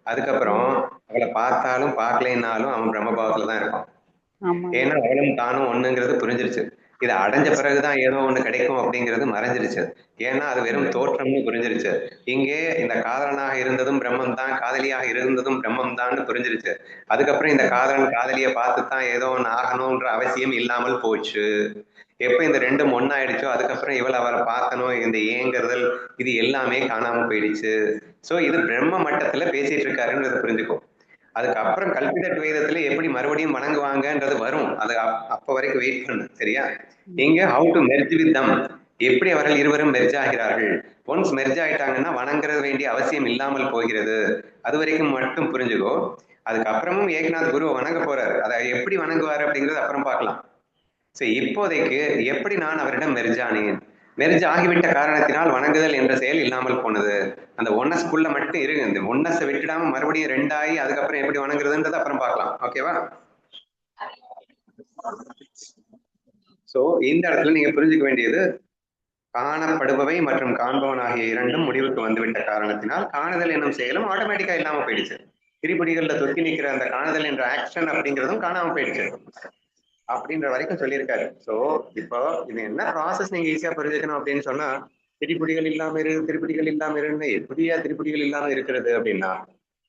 அதுக்கப்புறம் அவளை பார்த்தாலும் பார்க்கலைன்னாலும் அவன் பிரம்மபாவத்துல தான் இருக்கான். ஏன்னா அவளும் தானும் ஒண்ணுங்கிறது புரிஞ்சிருச்சு. இதை அடைஞ்ச பிறகுதான் ஏதோ ஒண்ணு கிடைக்கும் அப்படிங்கிறது மறைஞ்சிருச்சு. ஏன்னா அது வெறும் தோற்றம்னு புரிஞ்சிருச்சு. இங்கே இந்த காதலனாக இருந்ததும் பிரம்மம் தான், காதலியாக இருந்ததும் பிரம்மம் தான் புரிஞ்சிருச்சு. அதுக்கப்புறம் இந்த காதலன் காதலியை பார்த்துதான் ஏதோ ஒண்ணு ஆகணும்ன்ற அவசியம் இல்லாமல் போச்சு. எப்ப இந்த ரெண்டும் ஒன்னாயிடுச்சோ அதுக்கப்புறம் இவள் அவரை பார்க்கணும், இந்த ஏங்குறதல் இது எல்லாமே காணாம போயிடுச்சு. சோ இது பிரம்ம மட்டத்துல பேசிட்டு இருக்காருன்றது புரிஞ்சுக்கும். அதுக்கப்புறம் கல்பித துவைதத்துல எப்படி மறுபடியும் வணங்குவாங்கன்றது வரும். அது அப்ப வரைக்கும் வெயிட் பண்ணு, சரியா? இங்க how to merge with them, எப்படி அவர்கள் இருவரும் மெர்ஜ் ஆகிறார்கள். ஒன்ஸ் மெர்ஜ் ஆயிட்டாங்கன்னா வணங்குற வேண்டிய அவசியம் இல்லாமல் போகிறது. அது வரைக்கும் மட்டும் புரிஞ்சுக்கோ. அதுக்கப்புறமும் ஏக்நாத் குரு வணங்க போறாரு. அதை எப்படி வணங்குவாரு அப்படிங்கறது அப்புறம் பார்க்கலாம். சரி, இப்போதைக்கு எப்படி நான் அவரிடம் மெர்ஜானேன், மெர்ஜ் ஆகிவிட்ட காரணத்தினால் வணங்குதல் என்ற செயல் இல்லாமல் போனது. அந்த ஒன்னஸ்குள்ள மட்டும் இருக்கு. இந்த ஒன்னஸை விட்டுடாம மறுபடியும் ரெண்டாயி அதுக்கப்புறம் எப்படி வணங்குறதுன்றது அப்புறம் பார்க்கலாம். ஓகேவா? சோ இந்த இடத்துல நீங்க புரிஞ்சுக்க வேண்டியது, காணப்படுபவை மற்றும் காண்பவன் ஆகிய இரண்டும் முடிவுக்கு வந்துவிட்ட காரணத்தினால் காணுதல் என்னும் செயலும் ஆட்டோமேட்டிக்கா இல்லாம போயிடுச்சு. திரிபுடிகள்ல தொக்கி நிக்கிற அந்த காணுதல் என்ற ஆக்ஷன் அப்படிங்கிறதும் காணாம போயிடுச்சு அப்படின்ற வரைக்கும் சொல்லியிருக்காரு. சோ இப்போ இது என்ன ப்ராசஸ் நீங்க ஈஸியா புரிஞ்சுக்கணும் அப்படின்னு சொன்னா, திரிபுடிகள் இல்லாம திருப்படிகள் இல்லாம இருன்னு எப்படியா திருப்படிகள் இல்லாம இருக்கிறது அப்படின்னா,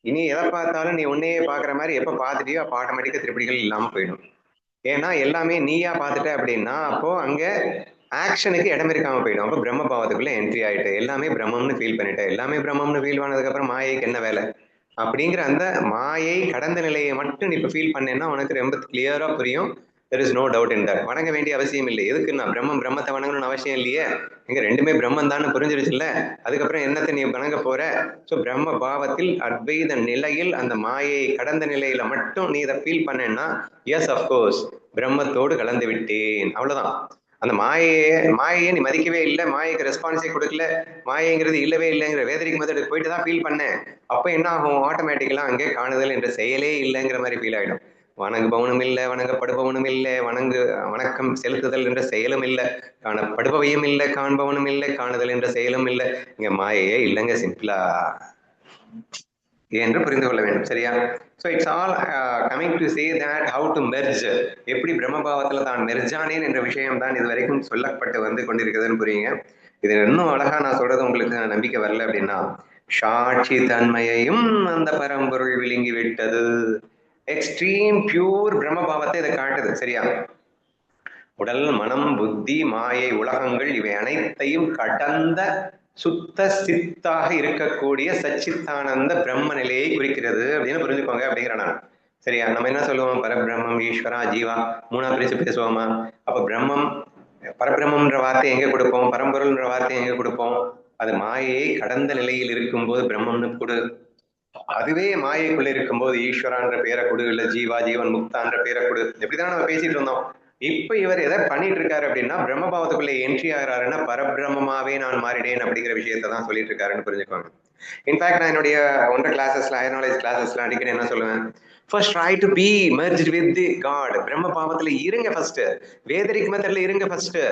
இனி எதை பார்த்தாலும் நீ உன்னையே பாக்குற மாதிரி எப்ப பார்த்துட்டியோ அப்ப ஆட்டோமேட்டிக்கா திருப்படிகள் இல்லாம போயிடும். ஏன்னா எல்லாமே நீயா பார்த்துட்ட அப்படின்னா அப்போ அங்க ஆக்ஷனுக்கு இடம் இருக்காம போயிடும். அப்போ பிரம்ம பாவத்துக்குள்ள என்ட்ரி ஆயிட்டு எல்லாமே பிரம்மம்னு ஃபீல் பண்ணிட்டேன். எல்லாமே பிரம்மம்னு ஃபீல் பண்ணதுக்கு அப்புறம் மாயைக்கு என்ன வேலை அப்படிங்கிற அந்த மாயை கடந்த நிலையை மட்டும் நீ இப்ப ஃபீல் பண்ணேன்னா உனக்கு ரொம்ப கிளியரா புரியும். There is no doubt in that. வணங்க வேண்டிய அவசியம் இல்லை. எதுக்கு நான் பிரம்மத்தை வணங்கணும்னு அவசியம் இல்லையே. இங்க ரெண்டுமே பிரம்மன் தான் புரிஞ்சிருச்சுல்ல. அதுக்கப்புறம் என்னத்தை நீ வணங்க போற? ஸோ பிரம்ம பாவத்தில் அத்வைத நிலையில் அந்த மாயை கடந்த நிலையில மட்டும் நீ இதை ஃபீல் பண்ணேன்னா எஸ் அப்கோர்ஸ் பிரம்மத்தோடு கலந்து விட்டேன், அவ்வளவுதான். அந்த மாயையை நீ மதிக்கவே இல்லை, மாயைக்கு ரெஸ்பான்ஸே கொடுக்கல, மாயைங்கிறது இல்லவே இல்லைங்கிற வேதரிக் மெத்தடுக்கு போயிட்டு தான் ஃபீல் பண்ணேன். அப்ப என்ன ஆகும்? ஆட்டோமேட்டிக்கலா அங்கே காணுதல் என்ற செயலே இல்லைங்கிற மாதிரி ஃபீல் ஆயிடும். வணங்குபவனும் இல்லை, வணங்கப்படுபவனும் இல்லை, வணக்கம் செலுத்துதல் என்ற செயலும் இல்லை, காணப்படுபவையும் இல்லை, காண்பவனும் இல்லை, காணுதல் என்ற செயலும் இல்லை. இங்க மாயையே இல்லைங்க, சிம்பிளா என்று புரிந்து கொள்ள வேண்டும். சரியா? So it's all coming to say that how to merge, எப்படி பிரம்மபாவத்தில் தான் மெர்ஜானேன் என்ற விஷயம் தான் இது வரைக்கும் சொல்லப்பட்டு வந்து கொண்டிருக்கிறதுன்னு புரியுங்க. இது இன்னும் அழகா நான் சொல்றது உங்களுக்கு நம்பிக்கை வரல அப்படின்னா, சாட்சி தன்மையையும் அந்த பரம்பொருள் விழுங்கி விட்டது. எக்ஸ்ட்ரீம் பியூர் பிரம்மபாவத்தை இதை காட்டுது. சரியா? உடல், மனம், புத்தி, மாயை, உலகங்கள் இவை அனைத்தையும் கடந்த சுத்த சித்தாக இருக்கக்கூடிய சச்சித்தானந்த பிரம்ம நிலையை குறிக்கிறது அப்படின்னு புரிஞ்சுக்கோங்க அப்படிங்கிற நான். சரியா? நம்ம என்ன சொல்லுவோம்? பரபிரம்மம், ஈஸ்வரா, ஜீவா, மூணா பிரிச்சு பேசுவோமா? அப்ப பிரம்மம், பரபிரம்மன்ற வார்த்தை எங்க கொடுப்போம்? பரம்பொருள்ன்ற வார்த்தை எங்க கொடுப்போம்? அது மாயையை கடந்த நிலையில் இருக்கும்போது பிரம்மம்னு கொடு. அதுவே மாயைக்குள்ள இருக்கும்போது ஈஸ்வரான்ற பேரை கொடு, இல்ல ஜீவா, ஜீவன் முக்தான்ற பேரை கொடு. எப்படிதான் நம்ம பேசிட்டு இருந்தோம். இப்ப இவர் எதை பண்ணிட்டு இருக்காரு அப்படின்னா, பிரம்மபாவத்துக்குள்ள என்ட்ரி ஆகிறாருன்னா பரபிரமமாவே நான் மாறிடேன் அப்படிங்கிற விஷயத்தான் சொல்லிட்டு இருக்காருன்னு புரிஞ்சுக்கோங்க. இன்ஃபேக்ட் நான் என்னுடைய ஒன்றரை கிளாஸஸ்ல, ஹையர் நாலேஜ் கிளாஸஸ்ல அடிக்கடி என்ன சொல்லுவேன்? First try to be merged with the God. பிரம்ம பாவத்துல இருங்க ஃபர்ஸ்ட், வேதரிக் மெத்தட்ல இருங்க ஃபர்ஸ்ட்.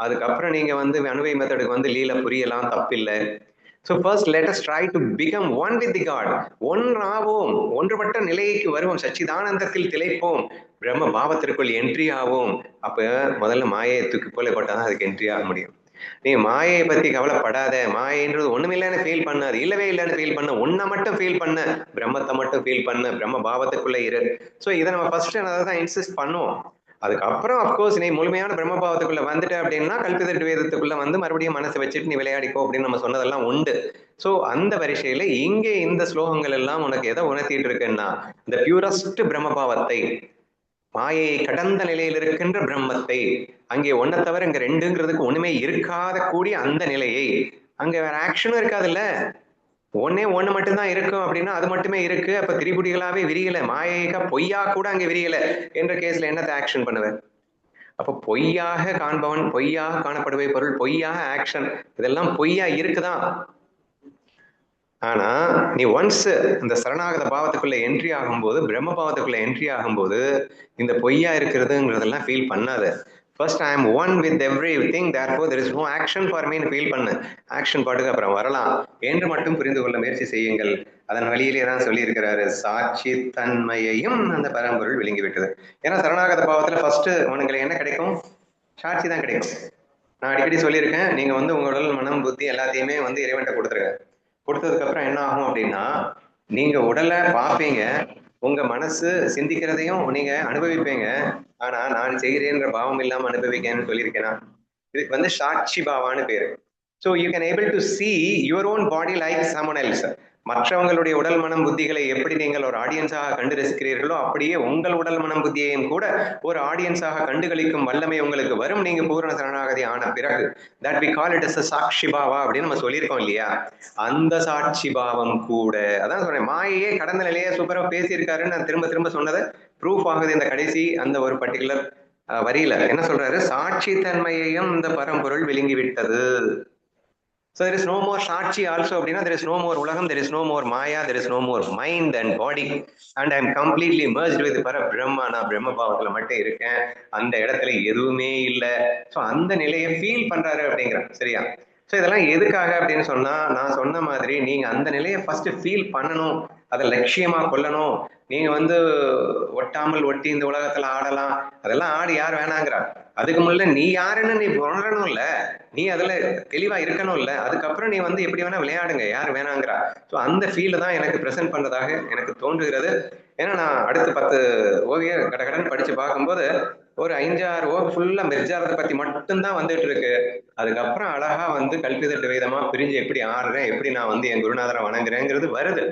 அதுக்கப்புறம் நீங்க வந்து அணுவை மெத்தடுக்கு வந்து லீல புரியலாம், தப்பில்லை. So first let us try to become one with the God. ஒன்றாவோம், ஒன்றுபட்ட நிலைக்கு வருவோம், சச்சிதானந்தத்தில் திளைப்போம், பிரம்ம பாவத்திற்குள் என்ட்ரி ஆவோம். அப்ப முதல்ல மாயையை தூக்கி போல போட்டாதான் அதுக்கு என்ட்ரி ஆக முடியும். நீ மாயையை பத்தி கவலைப்படாத, மாயைன்றது ஒண்ணுமில்லைன்னு ஃபீல் பண்ணாது, இல்லவே இல்லைன்னு ஃபீல் பண்ண, ஒன்னை மட்டும் ஃபீல் பண்ண, பிரம்மத்தை மட்டும் ஃபீல் பண்ண, பிரம்ம பாவத்துக்குள்ள இரு. ஸோ இதை நம்ம ஃபர்ஸ்ட் அதை தான் இன்சிஸ்ட் பண்ணுவோம். அதுக்கப்புறம் அப்கோர்ஸ் நீ முழுமையான பிரம்மபாவத்துக்குள்ள வந்துட்ட அப்படின்னா கல்பித வேதத்துக்குள்ள வந்து மறுபடியும் மனசை வச்சுட்டு நீ விளையாடிக்கோ அப்படின்னு நம்ம சொன்னதெல்லாம் உண்டு. சோ அந்த வரிசையில இங்கே இந்த ஸ்லோகங்கள் எல்லாம் உனக்கு எதை உணர்த்திட்டு இருக்குன்னா, இந்த பியூரஸ்ட் பிரம்மபாவத்தை, மாயை கடந்த நிலையில் இருக்கின்ற பிரம்மத்தை, அங்கே ஒன்னை தவிர இங்க ரெண்டுங்கிறதுக்கு ஒண்ணுமே இருக்காத கூடிய அந்த நிலையை, அங்க வேற ஆக்ஷனும் இருக்காதுல்ல, ஒன்னே ஒண்ணு மட்டும்தான் இருக்கும் அப்படின்னா அது மட்டுமே இருக்கு. அப்ப திரிபுடிகளாவே விரியல, மாயைக்கா பொய்யா கூட அங்க விரியல என்ற கேஸ்ல என்னத்தை ஆக்ஷன் பண்ணுவேன்? அப்ப பொய்யாக காண்பவன், பொய்யாக காணப்படுவே பொருள், பொய்யாக ஆக்ஷன், இதெல்லாம் பொய்யா இருக்குதான். ஆனா நீ ஒன்ஸ் இந்த சரணாகத பாவத்துக்குள்ள என்ட்ரி ஆகும்போது, பிரம்ம பாவத்துக்குள்ள என்ட்ரி ஆகும்போது இந்த பொய்யா இருக்கிறதுங்கிறதெல்லாம் ஃபீல் பண்ணாத. First I am one with everything, therefore there is no action for me ன்னு ஃபீல் பண்ணு. ஆக்ஷன் பாட்டுக்கு அப்புறம் வரலாம் என்று மட்டும் புரிந்து கொள்ள முயற்சி செய்யுங்கள். அதன் வழியிலே தான் சொல்லி இருக்கிறாரு, சாட்சி தன்மையையும் அந்த பரம்பொருள் விழுங்கி விட்டது. ஏன்னா சரணாகத பாவத்துல ஃபர்ஸ்ட் உனக்கு என்ன கிடைக்கும்? சாட்சி தான் கிடைக்கும். நான் அடிக்கடி சொல்லியிருக்கேன், நீங்க வந்து உங்க உடல் மனம் புத்தி எல்லாத்தையுமே வந்து இறைவன்கிட்ட கொடுத்துருங்க. கொடுத்ததுக்கு அப்புறம் என்ன ஆகும் அப்படின்னா, நீங்க உடலை பார்ப்பீங்க, உங்க மனசு சிந்திக்கிறதையும் நீங்க அனுபவிப்பீங்க. ஆனா நான் செய்கிறேன்ற பாவம் இல்லாம அனுபவிக்கேன்னு சொல்லியிருக்கேனா, இதுக்கு வந்து சாட்சி பாவான்னு பேரு. So you can able to see your own body like someone else. மற்றவங்களுடைய உடல் மனம் புத்திகளை எப்படி நீங்கள் ஒரு ஆடியன்ஸாக கண்டு ரசிக்கிறீர்களோ அப்படியே உங்கள் உடல் மனம் புத்தியையும் கூட ஒரு ஆடியன்ஸாக கண்டுகளிக்கும் வல்லமை உங்களுக்கு வரும் நீங்க பூரண சரணாகதி ஆன பிறகு. That we call it as a சாட்சி பாவா அப்படின்னு நம்ம சொல்லியிருக்கோம் இல்லையா. அந்த சாட்சி பாவம் கூட, அதான் சொல்றேன், மாயையே கடந்த நிலையே சூப்பரா பேசியிருக்காருன்னு நான் திரும்ப திரும்ப சொன்னதை ப்ரூஃப் ஆகுது இந்த கடைசி அந்த ஒரு பர்டிகுலர் வரியில. என்ன சொல்றாரு, சாட்சி தன்மையையும் இந்த பரம்பொருள் விழுங்கி விட்டது. So there is no more Sakshi also. There is no more Ulagam, there is no more Maya, there is no more mind and body. And I am completely merged with Para Brahma. நான் பிரம்ம பாவத்துல மட்டும் இருக்கேன், அந்த இடத்துல எதுவுமே இல்லை. ஸோ அந்த நிலையை ஃபீல் பண்றாரு அப்படிங்கிறார். சரியா? ஸோ இதெல்லாம் எதுக்காக அப்படின்னு சொன்னா, நான் சொன்ன மாதிரி நீங்க அந்த நிலையை ஃபர்ஸ்ட் ஃபீல் பண்ணணும், அதை லட்சியமா கொள்ளணும். நீங்க வந்து ஒட்டாமல் ஒட்டி இந்த உலகத்துல ஆடலாம், அதெல்லாம் ஆடி யார் வேணாங்கிறா. அதுக்கு முன்னாடி நீ யாருன்னு நீ உணரணும் இல்ல, நீ அதுல தெளிவா இருக்கணும் இல்ல, அதுக்கப்புறம் நீ வந்து எப்படி வேணா விளையாடுங்க, யார் வேணாங்கிறா. ஸோ அந்த ஃபீல் தான் எனக்கு ப்ரெசென்ட் பண்றதாக எனக்கு தோன்றுகிறது. ஏன்னா நான் அடுத்து 10 ஓவிய கடகடன் படிச்சு பார்க்கும்போது ஒரு 5-6 ஃபுல்லா மெர்ஜாரதை பத்தி மட்டும்தான் வந்துட்டு இருக்கு. அதுக்கப்புறம் அழகா வந்து கல்பித விதமா பிரிஞ்சு எப்படி ஆடுறேன், எப்படி நான் வந்து என் குருநாதரை வணங்குறேங்கிறது வருது.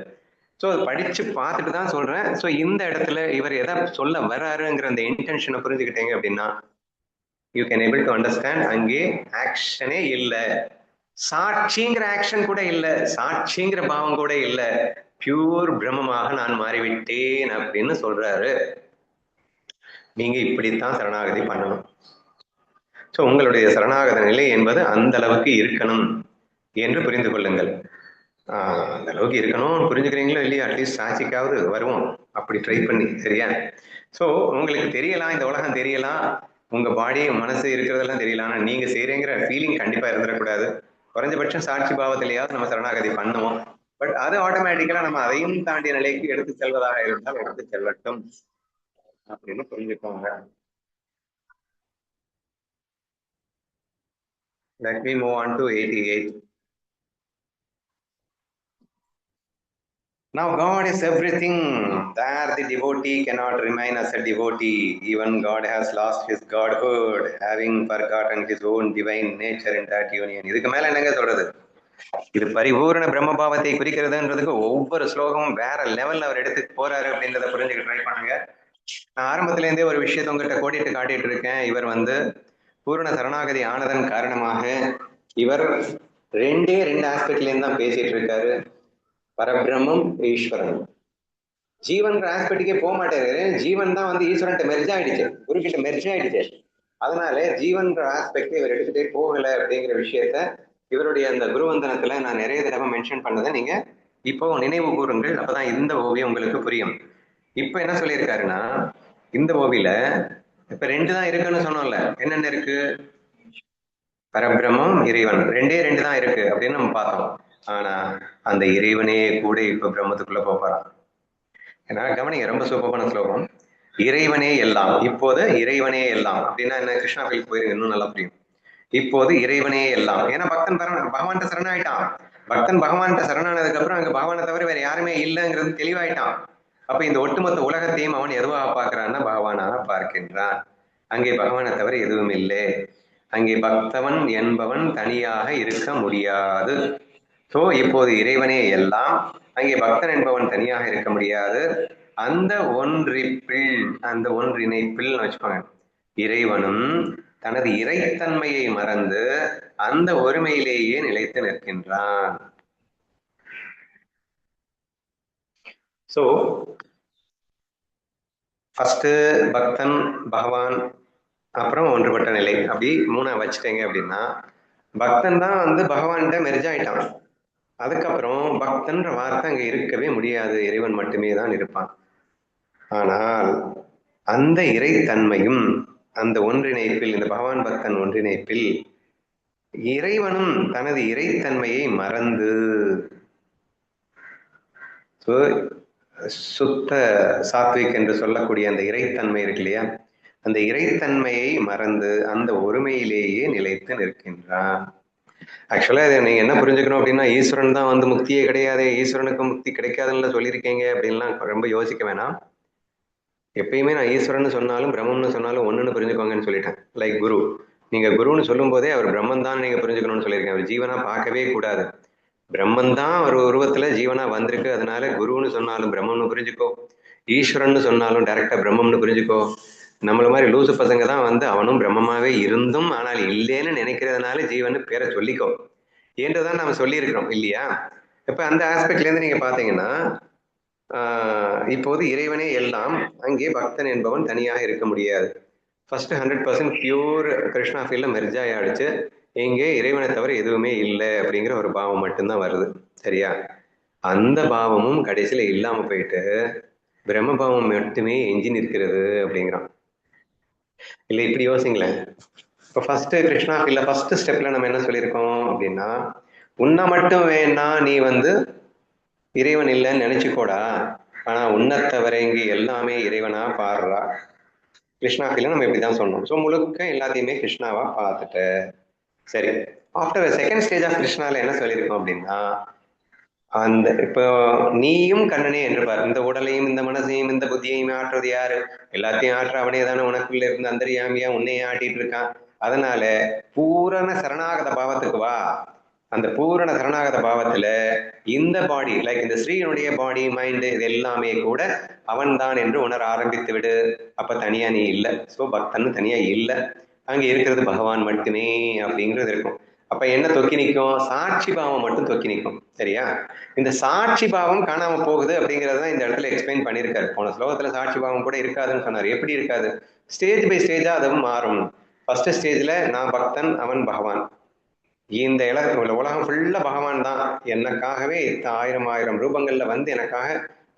ஸோ அது படிச்சு பார்த்துட்டு தான் சொல்றேன். ஸோ இந்த இடத்துல இவர் எதை சொல்ல வர்றாருங்கிற அந்த இன்டென்ஷனை புரிஞ்சுக்கிட்டீங்க அப்படின்னா you can able to understand. அங்கே ஆக்ஷனே இல்லை, சாட்சிங்கிற ஆக்ஷன் கூட இல்லை, சாட்சிங்கிற பாவம் கூட இல்லை, பியூர் பிரம்மமாக நான் மாறிவிட்டேன் அப்படின்னு சொல்றாரு. நீங்க இப்படித்தான் சரணாகதி பண்ணணும். ஸோ உங்களுடைய சரணாகத நிலை என்பது அந்த அளவுக்கு இருக்கணும் என்று புரிந்து கொள்ளுங்கள். அந்த அளவுக்கு இருக்கணும் புரிஞ்சுக்கிறீங்களோ இல்லையா, அட்லீஸ்ட் சாட்சிக்காவது வருவோம் அப்படி ட்ரை பண்ணி. சரியா? ஸோ உங்களுக்கு தெரியலாம், இந்த உலகம் தெரியலாம், உங்க பாடி மனசு இருக்கிறதெல்லாம் தெரியலாம், ஆனால் நீங்க செய்யறேங்கிற ஃபீலிங் கண்டிப்பா இருந்துடக்கூடாது. குறைஞ்சபட்சம் சாட்சி பாவத்திலேயாவது நம்ம சரணாகதி பண்ணுவோம். பட் அது ஆட்டோமேட்டிக்கலா நம்ம அதையும் தாண்டிய நிலைக்கு எடுத்து செல்வதாக இருந்தால் எடுத்து செல்லட்டும் அப்படின்னு புரிஞ்சுக்கோங்க. Let me move on to 88. Now God is everything. There the devotee cannot remain as a devotee. Even God has lost his godhood, having forgotten his own divine nature in that union. இதுக்கு மேல என்னங்க சொல்றது? இது பரிபூரண பிரம்ம பாவத்தை குறிக்கிறதுன்றதுக்கு ஒவ்வொரு ஸ்லோகமும் வேற லெவல்ல அவர் எடுத்து போறாரு அப்படின்றத புரிஞ்சுக்க ட்ரை பண்ணுங்க. நான் ஆரம்பத்துல இருந்தே ஒரு விஷயத்த உங்ககிட்ட கோடிட்டு காட்டிட்டு இருக்கேன். இவர் வந்து பூரண சரணாகதி ஆனதன் காரணமாக இவர் 2 ஆஸ்பெக்ட்ல இருந்து தான் பேசிட்டு இருக்காரு. பரபிரம்மம், ஈஸ்வரன். ஜீவன்ற ஆஸ்பெக்டுக்கே போக மாட்டாரு. ஜீவன் தான் வந்து ஈஸ்வரன் மெர்ஜ் ஆயிடுச்சு, குரு கிட்ட மெர்ஜ் ஆயிடுச்சு. அதனால ஜீவன்ற ஆஸ்பெக்ட் இவர் எடுத்துட்டே போகல அப்படிங்கிற விஷயத்த இவருடைய அந்த குருவந்தனத்துல நான் நிறைய தடவை மென்ஷன் பண்ணதை நீங்க இப்போ நினைவு கூறுங்கள். அப்பதான் இந்த ஓவியம் உங்களுக்கு புரியும். இப்ப என்ன சொல்லியிருக்காருன்னா, இந்த ஓவியில இப்ப 2 தான் இருக்குன்னு சொன்னோம்ல, என்னென்ன இருக்கு? பரபிரம்மம், இறைவன், 2 தான் இருக்கு அப்படின்னு நம்ம பார்த்தோம். ஆனா அந்த இறைவனே கூட இப்ப பிரம்மத்துக்குள்ள போறான். ஏன்னா கவனிங்க, ரொம்ப சூப்பரான ஸ்லோகம். இறைவனே எல்லாம், இப்போது இறைவனே எல்லாம் அப்படின்னா என்ன? கிருஷ்ணா கோயிலுக்கு போயிருங்க, இன்னும் நல்லா புரியும். இப்போது இறைவனே எல்லாம், ஏன்னா பக்தன் பகவான்கிட்ட சரணாயிட்டான். பக்தன் பகவான்கிட்ட சரணானதுக்கு அப்புறம் அங்க பகவானை தவிர வேற யாருமே இல்லைங்கிறது தெளிவாயிட்டான். அப்ப இந்த ஒட்டுமொத்த உலகத்தையும் அவன் எதுவாக பார்க்கிறான்னா பகவானாக பார்க்கின்றான். அங்கே பகவானை தவிர எதுவும் இல்லை. அங்கே பக்தவன் என்பவன் தனியாக இருக்க முடியாது. சோ இப்போது இறைவனே எல்லாம், அங்கே பக்தன் என்பவன் தனியாக இருக்க முடியாது. அந்த ஒன்றிணைப்பில் வச்சுக்கோங்க, இறைவனும் தனது இறைத்தன்மையை மறந்து அந்த ஒருமையிலேயே நிலைத்து நிற்கின்றான். சோ ஃபர்ஸ்ட் பக்தன், பகவான், அப்புறம் ஒன்றுபட்ட நிலை, அப்படி 3 வச்சுட்டேங்க அப்படின்னா பக்தன் தான் வந்து பகவான்கிட்ட மெர்ஜ் ஆயிட்டான். அதுக்கப்புறம் பக்தன்ற வார்த்தை அங்க இருக்கவே முடியாது, இறைவன் மட்டுமே தான் இருப்பான். ஆனால் அந்த இறைத்தன்மையும் அந்த ஒன்றிணைப்பில், இந்த பகவான் பக்தன் ஒன்றிணைப்பில் இறைவனும் தனது இறைத்தன்மையை மறந்து, சுத்த சாத்விக் என்று சொல்லக்கூடிய அந்த இறைத்தன்மை இருக்கு இல்லையா, அந்த இறைத்தன்மையை மறந்து அந்த ஒருமையிலேயே நிலைத்து நிற்கின்றான். ஆக்சுவலா இதை நீங்க என்ன புரிஞ்சுக்கணும் அப்படின்னா, ஈஸ்வரன் தான் வந்து முக்தியே கிடையாது, ஈஸ்வரனுக்கு முக்தி கிடைக்காதுன்னு சொல்லியிருக்கீங்க அப்படின்லாம் ரொம்ப யோசிக்க வேணாம். எப்பயுமே நான் ஈஸ்வரன் சொன்னாலும் பிரம்மம்னு சொன்னாலும் ஒண்ணுன்னு புரிஞ்சுக்கோங்கன்னு சொல்லிட்டேன். லைக் குரு, நீங்க குருன்னு சொல்லும் போதே அவர் பிரம்மன் தான் நீங்க புரிஞ்சுக்கணும்னு சொல்லியிருக்கேன். அவர் ஜீவனா பார்க்கவே கூடாது. பிரம்மன் தான் ஒரு உருவத்துல ஜீவனா வந்திருக்கு. அதனால குருன்னு சொன்னாலும் பிரம்மம்னு புரிஞ்சுக்கோ, ஈஸ்வரன் சொன்னாலும் டைரக்டா பிரம்மம்னு புரிஞ்சுக்கோ. நம்மள மாதிரி லூசு பசங்க தான் வந்து அவனும் பிரம்மமாவே இருந்தும் ஆனால் இல்லேன்னு நினைக்கிறதுனால ஜீவன் பேரை சொல்லிக்கோ என்றுதான் நாம சொல்லியிருக்கிறோம் இல்லையா? இப்ப அந்த ஆஸ்பெக்ட்ல இருந்து நீங்க பாத்தீங்கன்னா, இப்போது இறைவனே எல்லாம், அங்கே பக்தன் என்பவன் தனியாக இருக்க முடியாது. ஃபர்ஸ்ட் 100% பியூர் கிருஷ்ணா ஃபீல்ட்ல மெர்ஜ் ஆயிடுச்சு. இங்கே இறைவனை தவிர எதுவுமே இல்லை அப்படிங்கிற ஒரு பாவம் மட்டும்தான் வருது. சரியா? அந்த பாவமும் கடைசியில இல்லாம போயிட்டு பிரம்ம பாவம் மட்டுமே எஞ்சி நிற்கிறது அப்படிங்கிறான். இல்ல இப்படி யோசிங்களேன். இப்போ ஃபர்ஸ்ட் கிருஷ்ணா ஃபீல்ட்ல ஃபர்ஸ்ட் ஸ்டெப்ல நம்ம என்ன சொல்லியிருக்கோம் அப்படின்னா, உன்னை மட்டும் வேணா நீ வந்து இறைவன் இல்லைன்னு நினைச்சுக்கோடா, ஆனா உன்னை தவிர இங்க எல்லாமே இறைவனா பாடுறா. கிருஷ்ணா ஃபீல்ட்ல நம்ம இப்படிதான் சொன்னோம். ஸோ முழுக்க எல்லாத்தையுமே கிருஷ்ணாவா பார்த்துட்ட. சரி, ஆஃப்டர் செகண்ட் ஸ்டேஜ் ஆஃப் கிருஷ்ணால என்ன சொல்லியிருக்கோம் அப்படின்னா, அந்த இப்போ நீயும் கண்ணனே என்று பாரு. இந்த உடலையும் இந்த மனசையும் இந்த புத்தியையும் ஆற்றுறது யாரு? எல்லாத்தையும் ஆற்ற அவனே தானே உனக்குள்ள இருந்து அந்தரியாமியா உன்னையே ஆட்டிட்டு இருக்கான். அதனால பூரண சரணாகத பாவத்துக்கு வா. அந்த பூரண சரணாகத பாவத்துல இந்த பாடி, லைக் இந்த ஸ்ரீனுடைய பாடி மைண்ட் இது எல்லாமே கூட அவன் தான் என்று உணர ஆரம்பித்து விடு. அப்ப தனியா நீ இல்லை. ஸோ பக்தன் தனியா இல்லை, அங்க இருக்கிறது பகவான் மட்டுமே அப்படிங்கிறது இருக்கும். அப்ப என்ன தொக்கி நிற்கும்? சாட்சி பாவம் மட்டும் தொக்கி நிற்கும். சரியா? இந்த சாட்சி பாவம் காணாம போகுது அப்படிங்கறத இந்த இடத்துல எக்ஸ்பிளைன் பண்ணியிருக்காரு. போன ஸ்லோகத்துல சாட்சி பாவம் கூட இருக்காதுன்னு சொன்னார். எப்படி இருக்காது? ஸ்டேஜ் பை ஸ்டேஜா அதுவும் மாறும். ஃபர்ஸ்ட் ஸ்டேஜ்ல நான் பக்தன், அவன் பகவான். இந்த உலகம் ஃபுல்லா பகவான் தான் எனக்காகவே 1000 ரூபங்கள்ல வந்து எனக்காக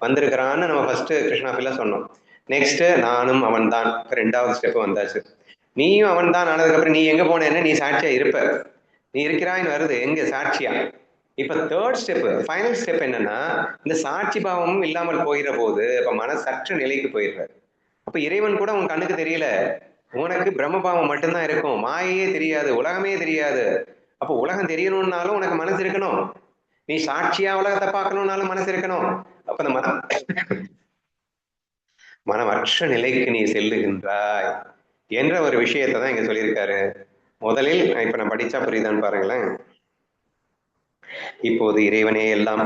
வந்திருக்கிறான்னு நம்ம ஃபர்ஸ்ட் கிருஷ்ணா ஃபீல்ட்ல சொன்னோம். நெக்ஸ்ட் நானும் அவன் தான், ரெண்டாவது ஸ்டெப் வந்தாச்சு. நீயும் அவன் தான் ஆனதுக்கு அப்புறம் நீ எங்க போனேன்னு நீ சாட்சியா இருப்ப. நீ இருக்கிறான்னு வருது எங்க சாட்சியா. இப்ப தேர்ட் ஸ்டெப், ஃபைனல் ஸ்டெப் என்னன்னா, இந்த சாட்சி பாவமும் இல்லாமல் போயிற போது இப்ப மனசற்ற நிலைக்கு போயிடுற. அப்ப இறைவன் கூட உன் கண்ணுக்கு தெரியல. உனக்கு பிரம்மபாவம் மட்டும்தான் இருக்கும், மாயையே தெரியாது, உலகமே தெரியாது. அப்போ உலகம் தெரியணும்னாலும் உனக்கு மனசு இருக்கணும். நீ சாட்சியா உலகத்தை பார்க்கணும்னாலும் மனசு இருக்கணும். அப்ப அந்த மனமற்ற நிலைக்கு நீ செல்லுகின்றாய் என்ற ஒரு விஷயத்தை தான் இங்க சொல்லியிருக்காரு. முதலில் இப்ப நான் படிச்சா புரியுதான்னு பாருங்களேன். இப்போது இறைவனே எல்லாம்,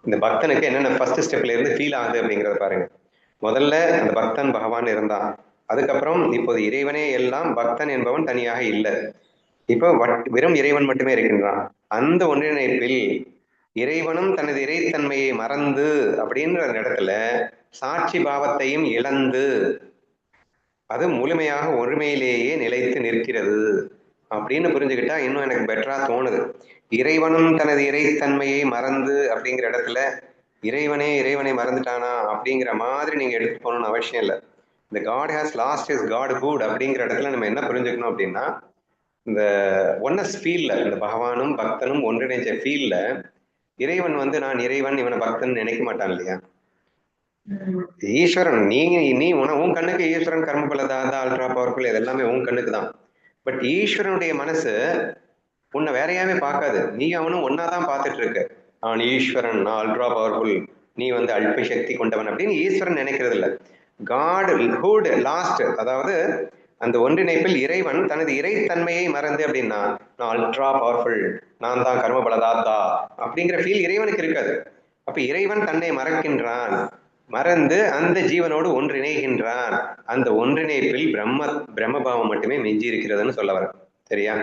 இந்த பக்தனுக்கு என்னென்ன ஃபர்ஸ்ட் ஸ்டெப்ல இருந்து ஃபீல் ஆகுது அப்படிங்கறத பாருங்க. முதல்ல அந்த பக்தன் பகவான் இருந்தான். அதுக்கப்புறம் இப்போது இறைவனே எல்லாம், பக்தன் என்பவன் தனியாக இல்லை. இப்போ வெறும் இறைவன் மட்டுமே இருக்கின்றான். அந்த ஒன்றிணைப்பில் இறைவனும் தனது இறைத்தன்மையை மறந்து அப்படின்ற அந்த இடத்துல சாட்சி பாவத்தையும் இழந்து அது முழுமையாக ஒருமையிலேயே நிலைத்து நிற்கிறது அப்படின்னு புரிஞ்சுக்கிட்டா இன்னும் எனக்கு பெட்டரா தோணுது. இறைவனும் தனது இறைத்தன்மையை மறந்து அப்படிங்கிற இடத்துல இறைவனை மறந்துட்டானா அப்படிங்கிற மாதிரி நீங்க எடுத்து போகணும்னு அவசியம் இல்லை. இந்த God has lost is godhood அப்படிங்கிற இடத்துல நம்ம என்ன புரிஞ்சுக்கணும் அப்படின்னா, இந்த ஒன்னஸ் ஃபீல்ல, இந்த பகவானும் பக்தனும் ஒன்றிணைஞ்ச ஃபீல்ல இறைவன் வந்து நான் இறைவன் இவனை பக்தன் நினைக்க மாட்டான் இல்லையா? ஈஸ்வரன் நீ உன் கண்ணுக்கு ஈஸ்வரன் கர்மபலதாதா அல்ட்ரா பவர்ஃபுல் இது எல்லாமே உன் கண்ணுக்கு தான். பட் ஈஸ்வரனுடைய மனசு உன்னை வேறையாவே பார்க்காது. நீ அவனும் ஒன்னாதான் பார்த்துட்டு இருக்க. நான் ஈஸ்வரன், நான் அல்ட்ரா பவர்ஃபுல், நீ வந்து அல்ப சக்தி கொண்டவன் அப்படின்னு ஈஸ்வரன் நினைக்கிறது இல்லை. காட் ஹூட் லாஸ்ட், அதாவது அந்த ஒன்றிணைப்பில் இறைவன் தனது இறைத்தன்மையை மறந்து அப்படின்னா நான் அல்ட்ரா பவர்ஃபுல், நான் தான் கர்மபலதாத்தா அப்படிங்கிற ஃபீல் இறைவனுக்கு இருக்காது. அப்ப இறைவன் தன்னை மறக்கின்றான், மறந்து அந்த ஜீவனோடு ஒன்றிணைகின்றான். அந்த ஒன்றிணைப்பில் பிரம்மபாவம் மட்டுமே மிஞ்சி இருக்கிறதுன்னு சொல்ல வர. சரியா?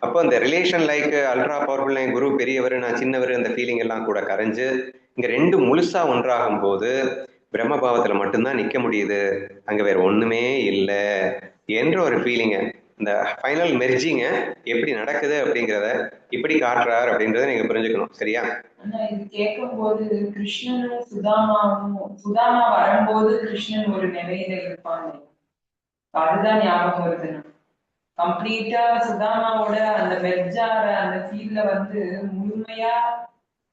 அப்போ அந்த ரிலேஷன் லைக் அல்ட்ரா பவர்ஃபுல், என் குரு பெரியவர் நான் சின்னவர், அந்த ஃபீலிங் எல்லாம் கூட கரைஞ்சு இங்க ரெண்டு முழுசா ஒன்றாகும் போது பிரம்மபாவத்துல மட்டும்தான் நிக்க முடியுது, அங்க வேற ஒண்ணுமே இல்லை என்ற ஒரு ஃபீலிங்க. இந்த ஃபைனல் மெர்ஜிங்க எப்படி நடக்குது அப்படிங்கிறத இப்படி காட்டுறார் அப்படின்றத நீங்க புரிஞ்சுக்கணும். சரியா?
இது கேட்கும் போது கிருஷ்ணனும் சுதாமா வரும்போது கிருஷ்ணன் ஒரு நிலையில இருப்பாங்க, அதுதான் ஞாபகம் வருது. கம்ப்ளீட்டா சுதாமாவோட அந்த மெர்ஜார அந்த ஃபீல்ல வந்து முழுமையா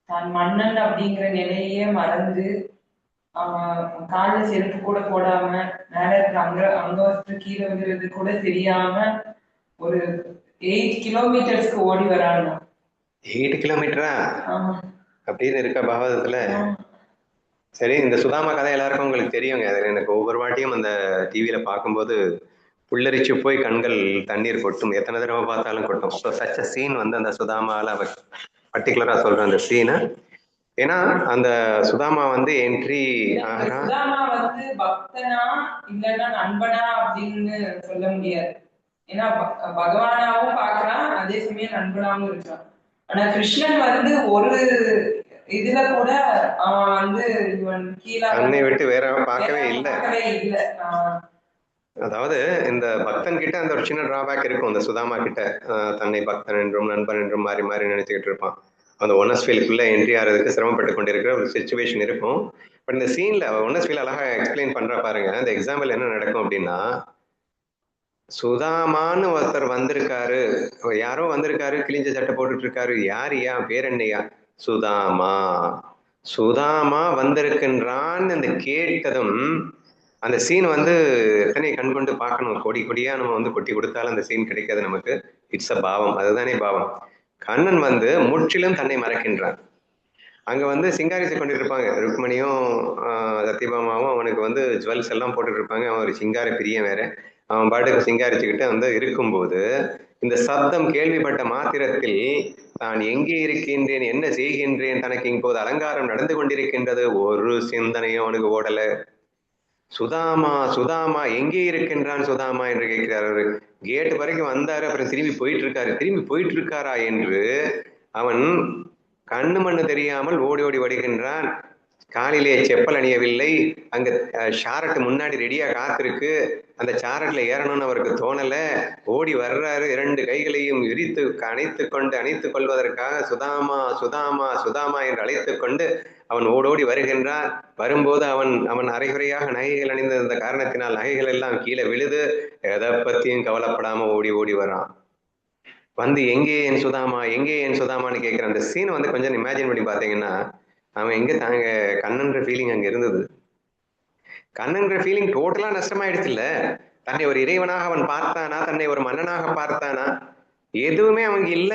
தான் மன்னன் அப்படிங்கிற நிலையே மறந்து காலில் செருப்பு கூட போடாம மேல இருக்கிற அங்கவஸ்து கீழே விழுறது கூட தெரியாம ஒரு 8 கிலோமீட்டர்ஸ்க்கு ஓடி வராங்க.
8 கிலோமீட்டரா அப்படின்னு இருக்க பாகவதத்துல. சரி, இந்த சுதாமா கதை எல்லாருக்கும் உங்களுக்கு தெரியுங்க. அது எனக்கு ஒவ்வொரு வாட்டியும் அந்த டிவியில பார்க்கும்போது புல்லரிச்சு போய் கண்கள் தண்ணீர் கொட்டும், எத்தனை தடவை பார்த்தாலும் கொட்டும். ஸோ சச்ச சீன் வந்து அந்த சுதாமாவில் அவர் பர்டிகுலரா சொல்ற அந்த சீனு. ஏன்னா அந்த சுதாமா வந்து என்ட்ரி ஆகிறா.
சுதாமா வந்து பக்தனா இல்லைன்னா நண்பனா அப்படின்னு சொல்ல முடியாது. ஏன்னா பகவானாவும் பார்க்கறான், அதே சமயம் நண்பனாவும் இருக்கான். ஆனா கிருஷ்ணன் வந்து ஒரு இதுல கூட அவன் வந்து இவன் கீழே
தன்னை விட்டு வேற பார்க்கவே இல்லை. அதாவது இந்த பக்தன் கிட்ட அந்த ஒரு சின்ன டிராபேக் இருக்கும். அந்த சுதாமா கிட்ட தன்னை பக்தன் என்றும் நண்பன் என்றும் மாறி மாறி நினைச்சுக்கிட்டு இருப்பான். அந்த ஒன்னஸ்ஃபீலுக்குள்ள என்ட்ரி ஆகிறதுக்கு சிரமப்பட்டு கொண்டிருக்கிற ஒரு சிச்சுவேஷன் இருக்கும். பட் இந்த சீன்ல ஒன்னஸ்ஃபீல் அழகா எக்ஸ்பிளைன் பண்ற பாருங்க. அந்த எக்ஸாம்பிள் என்ன நடக்கும் அப்படின்னா, சுதாமான்னு ஒருத்தர் வந்திருக்காரு, யாரோ வந்திருக்காரு, கிழிஞ்ச சட்டை போட்டுட்டு இருக்காரு. யாரியா, பேர் என்னையா? சுதாமா. சுதாமா வந்திருக்கின்றான்னு அந்த கேட்டதும் அந்த சீன் வந்து எத்தனை கண் கொண்டு பார்க்கணும். கொடி கொடியா நம்ம வந்து கொட்டி கொடுத்தாலும் அந்த சீன் கிடைக்காது நமக்கு. இட்ஸ் அ பாவம், அதுதானே பாவம். கண்ணன் வந்து முற்றிலும் தன்னை மறக்கின்றான். அங்க வந்து சிங்காரிச்சு கொண்டு இருப்பாங்க, ருக்மணியும் சத்யபாமாவும் அவனுக்கு வந்து ஜுவல்ஸ் எல்லாம் போட்டுட்டு இருப்பாங்க. அவன் ஒரு சிங்கார பிரியன் வேற. அவன் பாட்டுக்கு சிங்காரிச்சுக்கிட்டு வந்து இருக்கும்போது இந்த சப்தம் கேள்விப்பட்ட மாத்திரத்தில் தான் எங்கே இருக்கின்றேன், என்ன செய்கின்றேன், தனக்கு இப்போது அலங்காரம் நடந்து கொண்டிருக்கின்றது, ஒரு சிந்தனையும் அவனுக்கு ஓடல. சுதாமா சுதாமா எங்கே இருக்கின்றான் சுதாமா என்று கேட்கிறார். அவரு கேட் வரைக்கும் வந்தாரு, அப்புறம் திரும்பி போயிட்டு இருக்காரா என்று அவன் கண்ணு மண்ணு தெரியாமல் ஓடி ஓடி வருகின்றான். காலிலே செப்பல் அணியவில்லை. அங்க ஷாரட் முன்னாடி ரெடியா காத்திருக்கு. அந்த ஷாரட்ல ஏறணும்னு அவருக்கு தோணல. ஓடி வர்றாரு, 2 கைகளையும் விரித்து அணைத்துக் கொள்வதற்காக சுதாமா சுதாமா சுதாமா என்று அழைத்துக் கொண்டு அவன் ஓடோடி வருகின்றான். வரும்போது அவன் அரைகுறையாக நகைகள் அணிந்த காரணத்தினால் நகைகள் எல்லாம் கீழே விழுது. எதை பத்தியும் கவலைப்படாம ஓடி ஓடி வர்றான். வந்து எங்கே என் சுதாமான்னு கேட்கிற அந்த சீன் வந்து கொஞ்சம் இமேஜின் பண்ணி பார்த்தீங்கன்னா, அவன் எங்க தாங்க கண்ணன்ற ஃபீலிங் அங்க இருந்தது. கண்ணன்ற ஃபீலிங் டோட்டலா நஷ்டமாயிடுச்சு இல்ல. தன்னை ஒரு இறைவனாக அவன் பார்த்தானா, தன்னை ஒரு மன்னனாக பார்த்தானா, எதுவுமே அவங்க இல்ல.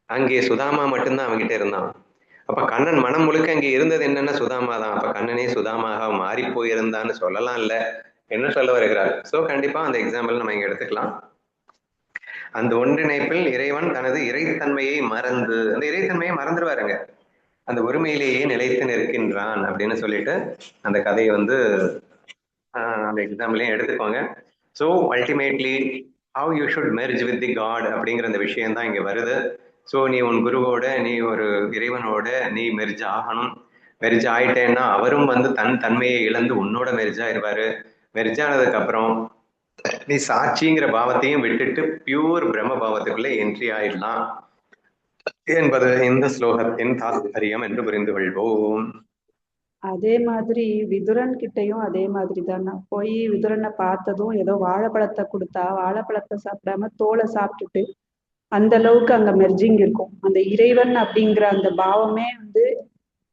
அங்கே சுதாமா மட்டும்தான் அவன்கிட்ட இருந்தான். அப்ப கண்ணன் மனம் முழுக்க அங்கே இருந்தது என்னன்னா சுதாமா தான். அப்ப கண்ணனே சுதாமாக மாறி போயிருந்தான்னு சொல்லலாம் இல்ல, என்ன சொல்ல வருகிறார். சோ கண்டிப்பா அந்த எக்ஸாம்பிள் நம்ம இங்க எடுத்துக்கலாம். அந்த ஒன்றிணைப்பில் இறைவன் தனது இறைத்தன்மையை மறந்து, அந்த இறைத்தன்மையை மறந்துடுவாருங்க, அந்த ஒருமையிலேயே நிலைத்து நிற்கின்றான் அப்படின்னு சொல்லிட்டு அந்த கதையை வந்து அந்த எக்ஸாம்பிளையும் எடுத்துக்கோங்க. So ultimately how you should merge with the God அப்படிங்கிற அந்த விஷயம் தான் இங்க வருது. ஸோ நீ உன் குருவோட, நீ ஒரு இறைவனோட நீ மெர்ஜ் ஆகணும். மெர்ஜ் ஆயிட்டேன்னா அவரும் வந்து தன்மையை இழந்து உன்னோட மெர்ஜ் ஆயிடுவாரு. மெர்ஜ் ஆனதுக்கு அப்புறம் நீ சாட்சிங்கிற பாவத்தையும் விட்டுட்டு பியூர் பிரம்ம பாவத்துக்குள்ள என்ட்ரி ஆயிடலாம் என்பது இந்த ஸ்லோகத்தின் தாத்பரியம் என்று புரிந்து கொள்வோம்.
அதே மாதிரி விதுரன் கிட்டையும் அதே மாதிரி தான். நான் போய் விதுரனை பார்த்ததும் ஏதோ வாழைப்பழத்தை கொடுத்தா வாழைப்பழத்தை சாப்பிடாம தோலை சாப்பிட்டுட்டு அந்த அளவுக்கு அங்க மெர்ஜிங் இருக்கும். அந்த இறைவன் அப்படிங்கிற அந்த பாவமே வந்து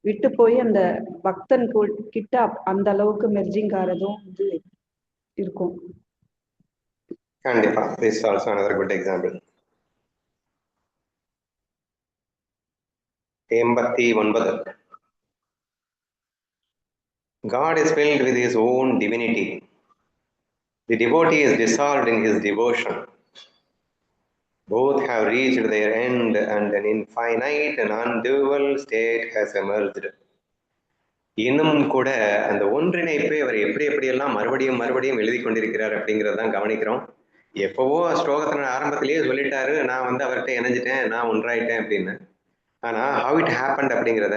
விட்டு போய் அந்த பக்தன் கிட்ட அந்த அளவுக்கு மெர்ஜிங் ஆறதும் வந்து இருக்கும்.
கண்டிப்பா, this is also another good example. 89. God is filled with his own divinity. The devotee is dissolved in his devotion. Both have reached their end and an infinite and undual state has emerged. இன்னும் கூட அந்த ஒன்றிணைப்பை அவர் எப்படியெல்லாம் மறுபடியும் எழுதி கொண்டிருக்கிறார் அப்படிங்கிறதான் கவனிக்கிறோம். எப்பவோ ஸ்லோகத்தின ஆரம்பத்திலேயே சொல்லிட்டாரு, நான் வந்து அவர்கிட்ட இணைஞ்சிட்டேன், நான் ஒன்றாயிட்டேன் அப்படின்னு. ஆனா ஹவ் இட் ஹேப்பன்ட் அப்படிங்கிறத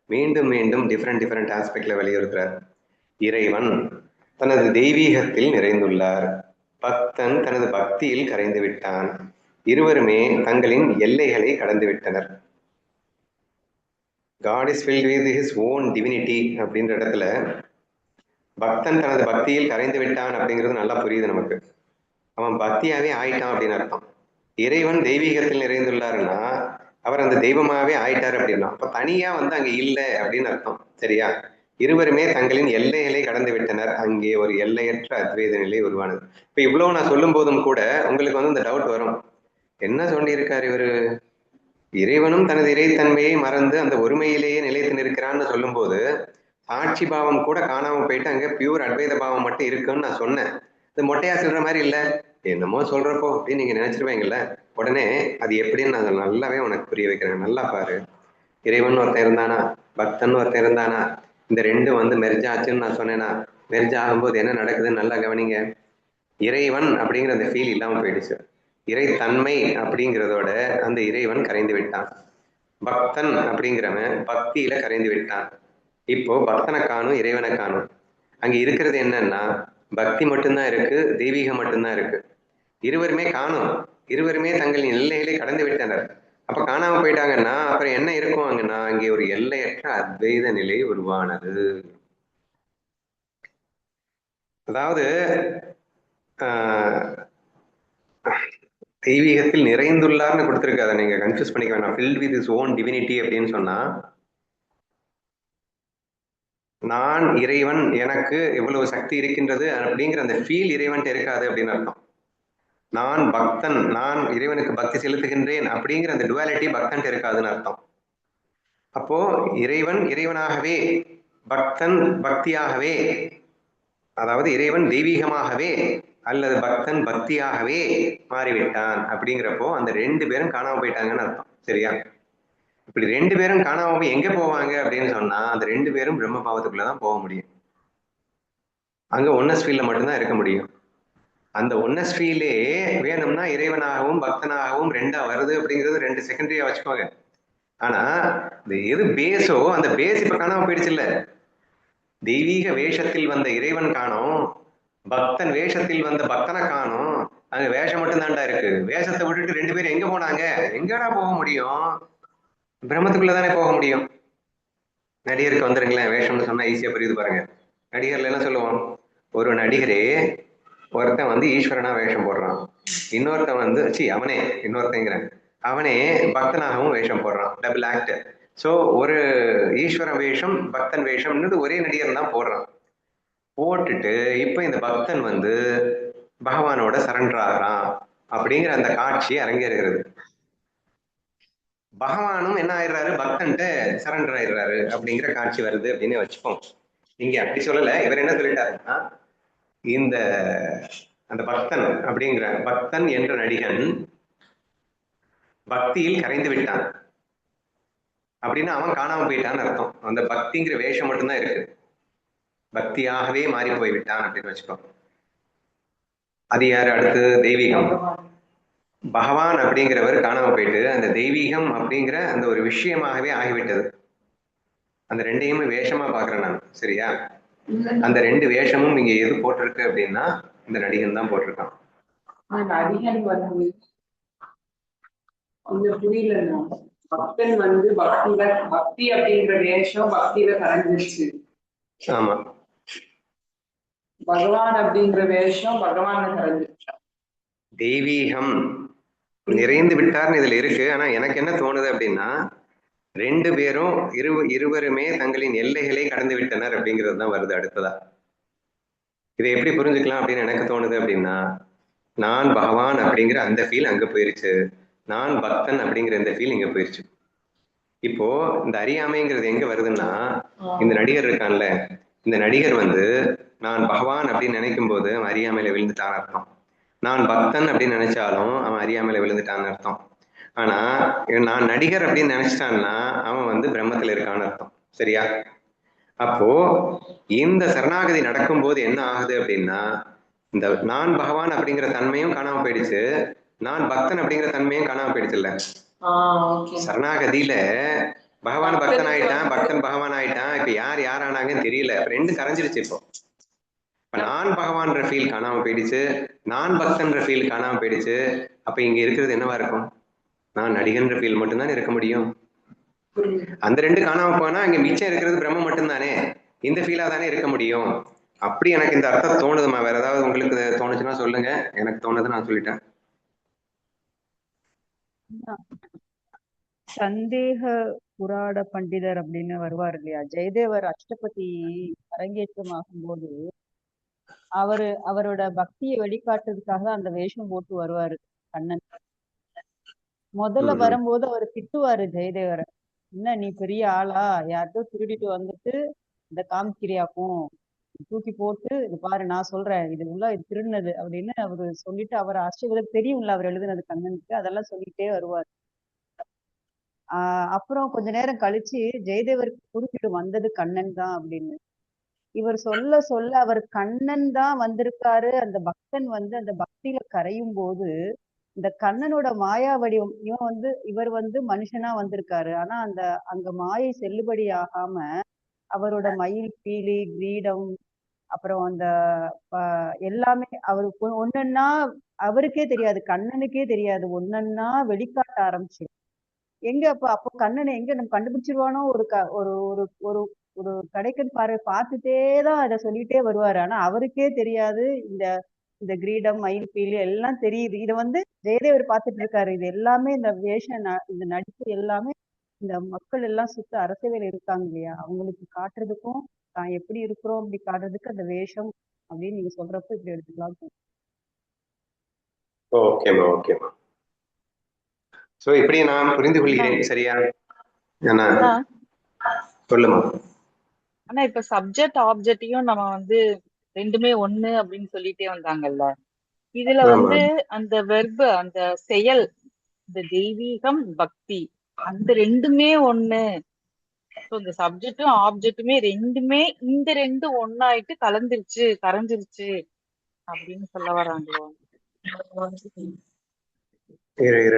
மீண்டும் டிஃப்ரெண்ட் ஆஸ்பெக்ட்ல வலியுறுத்துறார். இறைவன் தனது தெய்வீகத்தில் நிறைந்துள்ளார், பக்தன் தனது பக்தியில் கரைந்து விட்டான். இருவருமே தங்களின் எல்லைகளை கடந்து விட்டனர். God is filled with his own divinity அப்படின்ற இடத்துல பக்தன் தனது பக்தியில் கரைந்து விட்டான் அப்படிங்கிறது நல்லா புரியுது நமக்கு. அவன் பக்தியாவே ஆயிட்டான் அப்படின்னு அர்த்தம். இறைவன் தெய்வீகத்தில் நிறைந்துள்ளாருன்னா அவர் அந்த தெய்வமாவே ஆயிட்டாரு அப்படின்னா அப்ப தனியா வந்து அங்க இல்லை அப்படின்னு அர்த்தம். சரியா? இருவருமே தங்களின் எல்லைகளை கடந்து விட்டனர். அங்கே ஒரு எல்லையற்ற அத்வைத நிலை உருவானது. இப்ப இவ்வளவு நான் சொல்லும் போதும் கூட உங்களுக்கு வந்து இந்த டவுட் வரும், என்ன சொல்லியிருக்காரு இவரு, இறைவனும் தனது இறைத்தன்மையை மறந்து அந்த ஒருமையிலேயே நிலைத்து நிற்கிறான்னு சொல்லும் போது சாட்சி பாவம் கூட காணாம போயிட்டு அங்க பியூர் அத்வைத பாவம் மட்டும் இருக்குன்னு நான் சொன்னேன். இது மொட்டையா சொல்ற மாதிரி இல்ல, என்னமோ சொல்றப்போ அப்படின்னு நீங்க நினைச்சிருவீங்கல்ல. உடனே அது எப்படின்னு நான் நல்லாவே உனக்கு புரிய வைக்கிறேன். நல்லா பாரு, இறைவன் ஒருத்தன் இருந்தானா, பக்தன் ஒருத்தன் இருந்தானா, இந்த ரெண்டும் வந்து மெர்ஜ் ஆச்சுன்னு நான் சொன்னேன்னா, மெர்ஜ் ஆகும்போது என்ன நடக்குதுன்னு நல்லா கவனிங்க. இறைவன் அப்படிங்கிற அந்த ஃபீல் இல்லாம போயிடுச்சு. இறைத்தன்மை அப்படிங்கிறதோட அந்த இறைவன் கரைந்து விட்டான். பக்தன் அப்படிங்கிறவன் பக்தியில கரைந்து விட்டான். இப்போ பக்தனை காணும், இறைவனை காணும். அங்க இருக்கிறது என்னன்னா பக்தி மட்டும்தான் இருக்கு, தெய்வீகம் மட்டும்தான் இருக்கு. இருவருமே காணும், இருவருமே தங்கள் எல்லைகளை கடந்து விட்டனர். அப்ப காணாம போயிட்டாங்கன்னா அப்புறம் என்ன இருக்கும் அங்கன்னா, அங்கே ஒரு எல்லையற்ற அத்வைத நிலை உருவானது. அதாவது தெய்வீகத்தில் நிறைந்துள்ளார்னு கொடுத்துருக்கு. அதை நீங்க கன்ஃபியூஸ் பண்ணிக்க வேணாம். Filled with is own divinity அப்படின்னு சொன்னா, நான் இறைவன், எனக்கு இவ்வளவு சக்தி இருக்கின்றது அப்படிங்கிற அந்த ஃபீல் இறைவன்ட்டு இருக்காது அப்படின்னு அர்த்தம். நான் பக்தன், நான் இறைவனுக்கு பக்தி செலுத்துகின்றேன் அப்படிங்கிற அந்த டுவாலிட்டி பக்தன்ட்டு இருக்காதுன்னு அர்த்தம். அப்போ இறைவன் இறைவனாகவே, பக்தன் பக்தியாகவே, அதாவது இறைவன் தெய்வீகமாகவே அல்லது பக்தன் பக்தியாகவே மாறிவிட்டான். அப்படிங்கிறப்போ அந்த ரெண்டு பேரும் காணாம போயிட்டாங்கன்னு அர்த்தம். சரியா? இப்படி ரெண்டு பேரும் காணாம போய் எங்க போவாங்க அப்படின்னு சொன்னா, அந்த ரெண்டு பேரும் பிரம்ம பாவத்துக்குள்ளதான் போக முடியும். அங்க ஒன்னஸ் ஃபீல்ல மட்டும்தான் இருக்க முடியும். அந்த ஒன்னஸ் ஃபீலே வேணும்னா இறைவனாகவும் பக்தனாகவும் ரெண்டா வருது அப்படிங்கிறது ரெண்டு செகண்டரியா வச்சுக்கோங்க. ஆனா இந்த எது பேஸோ அந்த பேஸ் இப்ப காணாம போயிடுச்சு இல்ல. தெய்வீக வேஷத்தில் வந்த இறைவன் காணும், பக்தன் வேஷத்தில் வந்த பக்தனை காணும். அங்க வேஷம் மட்டும் தாண்டா இருக்கு. வேஷத்தை விட்டுட்டு ரெண்டு பேரும் எங்க போனாங்க? எங்கடா போக முடியும்? பிரம்மத்துக்குள்ளதானே போக முடியும். நடிகருக்கு வந்துருங்களேன், வேஷம்னு சொன்னா ஈஸியா புரியுது பாருங்க. நடிகர்ல என்ன சொல்லுவோம், ஒரு நடிகரே ஒருத்தன் வந்து ஈஸ்வரனா வேஷம் போடுறான், இன்னொருத்தன் வந்து அவனே இன்னொருத்தங்கிறேன் அவனே பக்தனாகவும் வேஷம் போடுறான், டபுள் ஆக்ட். ஸோ ஒரு ஈஸ்வர வேஷம் பக்தன் வேஷம்னு ஒரே நடிகர் தான் போடுறான். போட்டுட்டு இப்ப இந்த பக்தன் வந்து பகவானோட சரண்டர் ஆகிறான் அப்படிங்கிற அந்த காட்சி அரங்கேறுகிறது. பகவானும் என்ன ஆயிடுறாரு, பக்தன்ட்டு சரண்டர் ஆயிடுறாரு அப்படிங்கிற காட்சி வருது அப்படின்னு வச்சுப்போம். இங்க அப்படி சொல்லல. இவர் என்ன சொல்லிட்டாருன்னா, இந்த அந்த பக்தன் அப்படிங்கிற பக்தன் என்ற நடிகன் பக்தியில் கரைந்து விட்டான் அப்படின்னா அவன் காணாம போயிட்டான்னு அர்த்தம். அந்த பக்திங்கிற வேஷம் மட்டும்தான் இருக்கு, பக்தியாகவே மாறி போய் விட்டான் அப்படின்னு வச்சுக்கோ. அது யாரு? அடுத்து தெய்வீகம். பகவான் அப்படிங்கிறவர் காணாம போயிட்டு அந்த தெய்வீகம் அப்படிங்கிற அந்த ஒரு விஷயமாகவே ஆகிவிட்டது. அந்த ரெண்டையுமே வேஷமா பாக்குறேன் நான். சரியா? அந்த ரெண்டு வேஷமும் இங்க எது போட்டிருக்கு அப்படின்னா இந்த நடிகன் தான் போட்டிருக்கான்.
நடிகன் வந்து புரியல. பக்தன் வந்து பக்தி அப்படிங்கிற வேஷம் பக்தியில கரைஞ்சிருச்சு.
ஆமா.
பகவான் அப்படிங்கிற வேஷம் பகவான் கரைஞ்சிருச்சு.
தெய்வீகம் நிறைந்து விட்டார்னு இதுல இருக்கு. ஆனா எனக்கு என்ன தோணுது அப்படின்னா, ரெண்டு பேரும் இருவருமே தங்களின் எல்லைகளை கடந்து விட்டனர் அப்படிங்கிறது தான் வருது அடுத்ததா. இதை எப்படி புரிஞ்சுக்கலாம் அப்படின்னு எனக்கு தோணுது அப்படின்னா, நான் பகவான் அப்படிங்கிற அந்த ஃபீல் அங்க போயிருச்சு, நான் பக்தன் அப்படிங்கிற இந்த ஃபீல் இங்க போயிருச்சு. இப்போ இந்த அறியாமைங்கிறது எங்க வருதுன்னா, இந்த நடிகர் இருக்கான்ல, இந்த நடிகர் வந்து நான் பகவான் அப்படின்னு நினைக்கும் போது அவன் அறியாமையில விழுந்துட்டான்னு அர்த்தம். நான் பக்தன் அப்படின்னு நினைச்சாலும் அவன் அறியாமையில விழுந்துட்டான்னு அர்த்தம். ஆனா நான் நடிகர் அப்படின்னு நினைச்சிட்டான்னா அவன் வந்து பிரம்மத்துல இருக்கான்னு அர்த்தம். சரியா? அப்போ இந்த சரணாகதி நடக்கும் போது என்ன ஆகுது அப்படின்னா, இந்த நான் பகவான் அப்படிங்கிற தன்மையும் காணாம போயிடுச்சு, நான் பக்தன் அப்படிங்கிற தன்மையும் காணாம போயிடுச்சு இல்ல. சரணாகதியில பகவான் பக்தன் ஆயிட்டான், பக்தன் பகவான் ஆயிட்டான். இப்ப யார் ஆனாங்கன்னு தெரியல. ரெண்டும் கரைஞ்சிருச்சு. இப்போ நான் பகவான்ற ஃபீல் காணாம போயிடுச்சு, நான் பக்தன்ற ஃபீல் காணாம போயிடுச்சு. அப்ப இங்க இருக்கிறது என்னவா இருக்கும்? நான் நடிகன்ற ஃபீல் மட்டும்தான் இருக்க முடியும். அந்த ரெண்டு காணாம போனா அங்க மிச்சம் இருக்கிறது பிரம்மம் மட்டும்தானே, இந்த ஃபீலா தானே இருக்க முடியும். அப்படி எனக்கு இந்த அர்த்தம் தோணுதுமா. வேற ஏதாவது உங்களுக்கு தோணுச்சுன்னா சொல்லுங்க. எனக்கு தோணுது, நான் சொல்லிட்டேன்.
சந்தேக புராட பண்டிதர் அப்படின்னு வருவார் இல்லையா, ஜெயதேவர் அஷ்டபதி அரங்கேற்றம் ஆகும்போது அவரோட பக்தியை வெளிக்காட்டுறதுக்காக தான் அந்த வேஷம் போட்டு வருவாரு கண்ணன். முதல்ல வரும்போது அவர் திட்டுவாரு ஜெயதேவரை, என்ன நீ பெரிய ஆளா, யார்கிட்ட திருடிட்டு வந்துட்டு இந்த காமிக்கிறியாக்கும், தூக்கி போட்டு இது பாரு நான் சொல்றேன் இது உள்ள இது திருடினது அப்படின்னு அவரு சொல்லிட்டு, அவர் ஆச்சரியப்பட தெரியும்ல அவர் எழுதுனது கண்ணனுக்கு, அதெல்லாம் சொல்லிட்டே வருவார். அப்புறம் கொஞ்ச நேரம் கழிச்சு ஜெயதேவருக்கு குறுக்கிட்டு வந்தது கண்ணன் தான் அப்படின்னு இவர் சொல்ல சொல்ல அவர் கண்ணன் தான் வந்திருக்காரு, அந்த பக்தன் வந்து அந்த பக்தியில கரையும் போது இந்த கண்ணனோட மாயா வடிவம் இவர் வந்து மனுஷனா வந்திருக்காரு, ஆனா அந்த அங்க மாயை செல்லுபடி ஆகாம அவரோட மயில் பீலி கிரீடம் அப்புறம் அந்த எல்லாமே அவருக்கு ஒன்னொன்னா அவருக்கே தெரியாது, கண்ணனுக்கே தெரியாது, ஒன்னொன்னா வெளிக்காட்ட ஆரம்பிச்சு எங்க அப்போ கண்ணனை எங்க நம்ம கண்டுபிடிச்சிருவானோ ஒரு ஒரு ஒரு ஒரு கடைக்கன் பார்வை பார்த்துட்டேதான் அதை சொல்லிட்டே வருவாரு. ஆனா அவருக்கே தெரியாது இந்த இந்த கிரீடம் மயில் பீலி எல்லாம் தெரியுது, இதை வந்து ஜெயதேவர் பார்த்துட்டு இருக்காரு. இது எல்லாமே இந்த வேஷம் இந்த நடிப்பு எல்லாமே இந்த மக்கள் எல்லாம் சுத்த அரசியல் இருக்காங்க இல்லையா, அவங்களுக்கு காட்டுறதுக்கும் தான் எப்படி இருக்கிறோம் அப்படி காட்டுறதுக்கு அந்த வேஷம் அப்படின்னு நீங்க சொல்றப்ப இப்படி எடுத்துக்கலாம்.
ஓகேம்மா ஓகேம்மா. சோ இப்படி நான் புரிந்து கொள்கிறேன், சரியா? சொல்லுமா.
ஆனா இப்ப சப்ஜெக்ட் ஆப்ஜெக்டையும் நம்ம வந்து ரெண்டுமே ஒண்ணு அப்படின்னு சொல்லிட்டே வந்தாங்கல்ல, இதுல வந்து அந்த வெர்பு அந்த செயல் இந்த தெய்வீகம் பக்தி அந்த ரெண்டுமே ஒண்ணு, இந்த சப்ஜெக்டும் ஆப்ஜெக்ட்டுமே ரெண்டுமே இந்த ரெண்டு ஒன்னாயிட்டு கரைஞ்சிருச்சு அப்படின்னு சொல்ல வராங்களோ?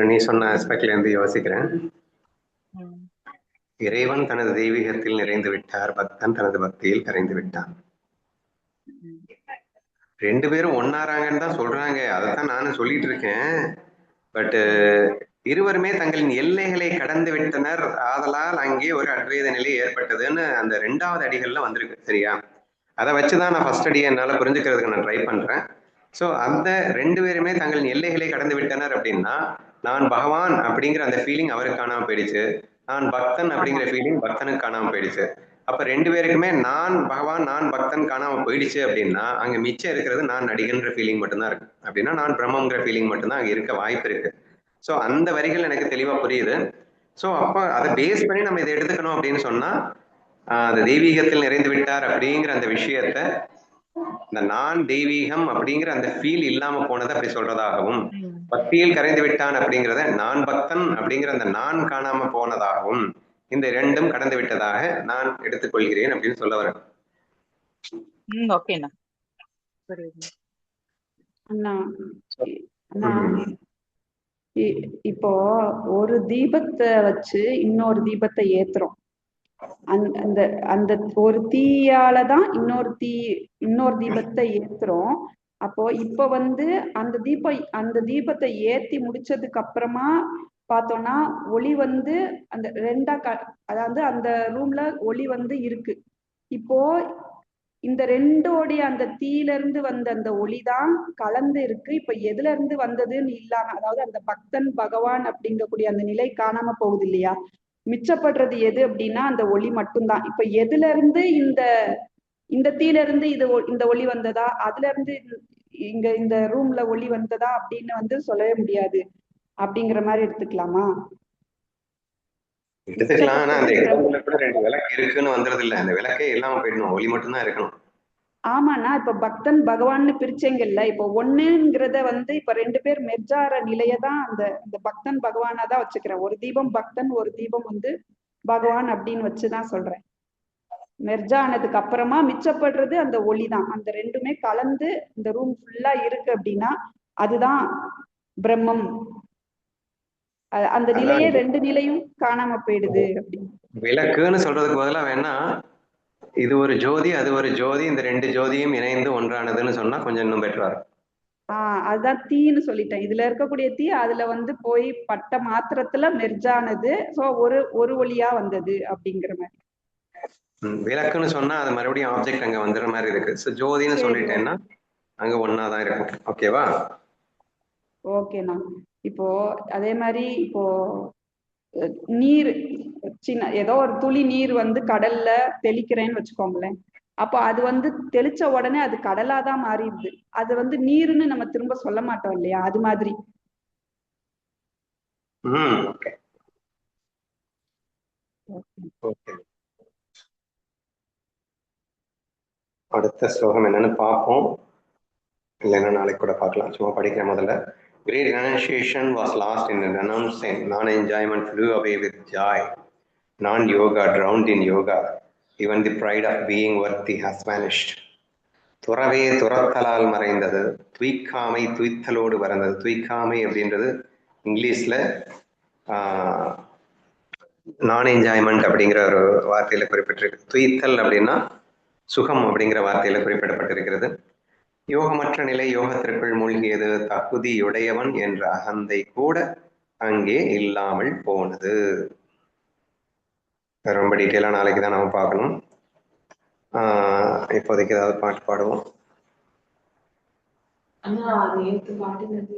நீ சொன்ன ஆஸ்பெக்ட்ல இருந்து யோசிக்கிறேன். இறைவன் தனது தெய்வீகத்தில் நிறைந்து விட்டார், பக்தன் தனது பக்தியில் கரைந்து விட்டான். ரெண்டு பேரும் ஒன்னாராங்கன்னு தான் சொல்றாங்க, அதைத்தான் நானும் சொல்லிட்டு இருக்கேன். பட் இருவருமே தங்களின் எல்லைகளை கடந்து விட்டனர், ஆதலால் அங்கே ஒரு அத்வைத நிலை ஏற்பட்டதுன்னு அந்த 2வது அடிகள்ல வந்திருக்கு, சரியா? அதை வச்சுதான் நான் ஃபர்ஸ்ட் அடியை என்னால புரிஞ்சுக்கிறதுக்கு நான் ட்ரை பண்றேன். ஸோ அந்த 2 பேருமே தங்களின் எல்லைகளை கடந்து விட்டனர் அப்படின்னா, நான் பகவான் அப்படிங்கிற அந்த ஃபீலிங் அவருக்கு காணாம போயிடுச்சு, நான் பக்தன் அப்படிங்கிற ஃபீலிங் பக்தனுக்கு காணாம போயிடுச்சு. அப்ப 2 பேருக்குமே நான் பகவான் நான் பக்தன் காணாம போயிடுச்சு அப்படின்னா, அங்க மிச்சம் இருக்கிறது நான் நடிகன்ற ஃபீலிங் மட்டும்தான் இருக்கு. அப்படின்னா நான் பிரம்மங்கிற ஃபீலிங் மட்டும்தான் அங்க இருக்க வாய்ப்பு இருக்கு. ஸோ அந்த வரிகள் எனக்கு தெளிவா புரியுது. ஸோ அப்ப அதை பேஸ் பண்ணி நம்ம இதை எடுத்துக்கணும் அப்படின்னு சொன்னா, அந்த தெய்வீகத்தில் நிறைந்து விட்டார் அப்படிங்கிற அந்த விஷயத்த இந்த நான் தெய்வீகம் அப்படிங்கிற அந்த ஃபீல் இல்லாம போனதை அப்படி சொல்றதாகவும், பக்தியில் கரைந்து விட்டான் அப்படிங்கிறத நான் பக்தன் அப்படிங்கிற அந்த நான் காணாம போனதாகவும், இந்த 2ம் கடந்து விட்டதாக நான் எடுத்துக்கொள்கிறேன் அப்படின்னு சொல்ல வரேன்.
இப்போ ஒரு தீபத்தை வச்சு இன்னொரு தீபத்தை ஏத்துறோம், அந்த அந்த ஒரு தீயாலதான் இன்னொரு தீபத்தை ஏத்துறோம். அப்போ இப்ப வந்து அந்த தீபத்தை ஏத்தி முடிச்சதுக்கு அப்புறமா பார்த்தோம்னா ஒளி வந்து அந்த அதாவது அந்த ரூம்ல ஒளி வந்து இருக்கு. இப்போ இந்த ரெண்டோடைய அந்த தீயில இருந்து வந்த அந்த ஒளிதான் கலந்து இருக்கு. இப்ப எதுல இருந்து வந்ததுன்னு இல்லாம, அதாவது அந்த பக்தன் பகவான் அப்படிங்கக்கூடிய அந்த நிலை காணாம போகுது இல்லையா, மிச்சப்படுறது எது அப்படின்னா அந்த ஒளி மட்டும்தான். இப்ப எதுல இருந்து இந்த தீல இருந்து இந்த ஒளி வந்ததா, அதுல இருந்து இந்த ரூம்ல ஒளி வந்ததா அப்படின்னு வந்து சொல்லவே முடியாது அப்படிங்கிற மாதிரி எடுத்துக்கலாமா?
எடுத்துக்கலாம். ஆனா அந்த எக்ஸாம்பிள்ல கூட 2 விளக்கு இருக்குன்னு வந்துறது இல்ல, அந்த விளக்கே இல்லாம போயிடணும், ஒளி மட்டும்தான் இருக்கணும்.
ஆமாண்ணா, இப்ப பக்தன் பகவான்னு பிரிச்சேங்கல்ல, இப்ப ஒண்ணுங்கிறத வந்து இப்ப 2 பேர் மெர்ஜார நிலையதான் அந்த பக்தன் பகவானா தான் வச்சுக்கிறேன். ஒரு தீபம் பக்தன், ஒரு தீபம் வந்து பகவான் அப்படின்னு வச்சுதான் சொல்றேன். மெர்ஜானதுக்கு அப்புறமா மிச்சப்படுறது அந்த ஒளிதான். அந்த ரெண்டுமே கலந்து இந்த ரூம் ஃபுல்லா இருக்கு அப்படின்னா அதுதான் பிரம்மம். அந்த நிலையே 2 நிலையும் காணாம போயிடுது அப்படின்னு.
விளக்குன்னு சொல்றதுக்கு பதிலா வேணா இது ஒரு ஜோதி அது ஒரு ஜோதி, இந்த 2 ஜோதியும் இணைந்து ஒன்றானதுன்னு சொன்னா கொஞ்சம் இன்னும் பெட்டரா இருக்கும்.
அதுதான் தீன்னு சொல்லிட்டேன். இதுல இருக்கக்கூடிய தீ அதுல வந்து போய் பட்ட மாத்திரத்துல மெர்ஜானது, சோ ஒரு ஒளியா வந்தது அப்படிங்கிற மாதிரி.
விளக்குன்னு சொன்னா அது மறுபடியும் ஆப்ஜெக்ட் அங்க வந்துடுற மாதிரி இருக்கு. சோ ஜோதின்னு சொல்லிட்டேன்னா அங்க ஒன்னாதான் இருக்கும். ஓகேவா?
ஓகேண்ணா. இப்போ அதே மாதிரி இப்போ நீர் சின்ன ஏதோ ஒரு துளி நீர் வந்து கடல்ல தெளிக்கிறேன்னு வச்சுக்கோங்களேன். அப்போ அது வந்து தெளிச்ச உடனே அது கடலாதான் மாறிடுது. அது வந்து நீருன்னு நம்ம திரும்ப சொல்ல மாட்டோம் இல்லையா? அது மாதிரி.
Okay okay. அடுத்த ஸ்லோகம் என்னன்னு பார்ப்போம், இல்லைன்னா நாளைக்கு கூட பார்க்கலாம். சும்மா படிக்கிறேன் முதல்ல. Great renunciation was lost in renouncing. Non-enjoyment flew away with joy. Non-yoga drowned in yoga. Even the pride of being worthy has vanished. துறவே துரத்தலால் மறைந்தது, துய்க்காமை துய்த்தலோடு பறந்தது. துய்க்காமை அப்படின்றது இங்கிலீஷ்ல நான் என்ஜாய்மெண்ட் அப்படிங்கிற ஒரு வார்த்தையில குறிப்பிட்டிருக்கு. துய்த்தல் அப்படின்னா சுகம் அப்படிங்கிற வார்த்தையில குறிப்பிடப்பட்டிருக்கிறது. யோகமற்ற நிலை யோகத்திற்குள் மூழ்கியது, தகுதியுடையவன் என்ற அகந்தை கூட அங்கே இல்லாமல் போனது. ரொம்ப டீட்டெயிலா நாளைக்கு தான் நாம பார்க்கணும். இப்போதைக்கு ஏதாவது பாட்டு பாடுவோம்.
நேற்று பாடினது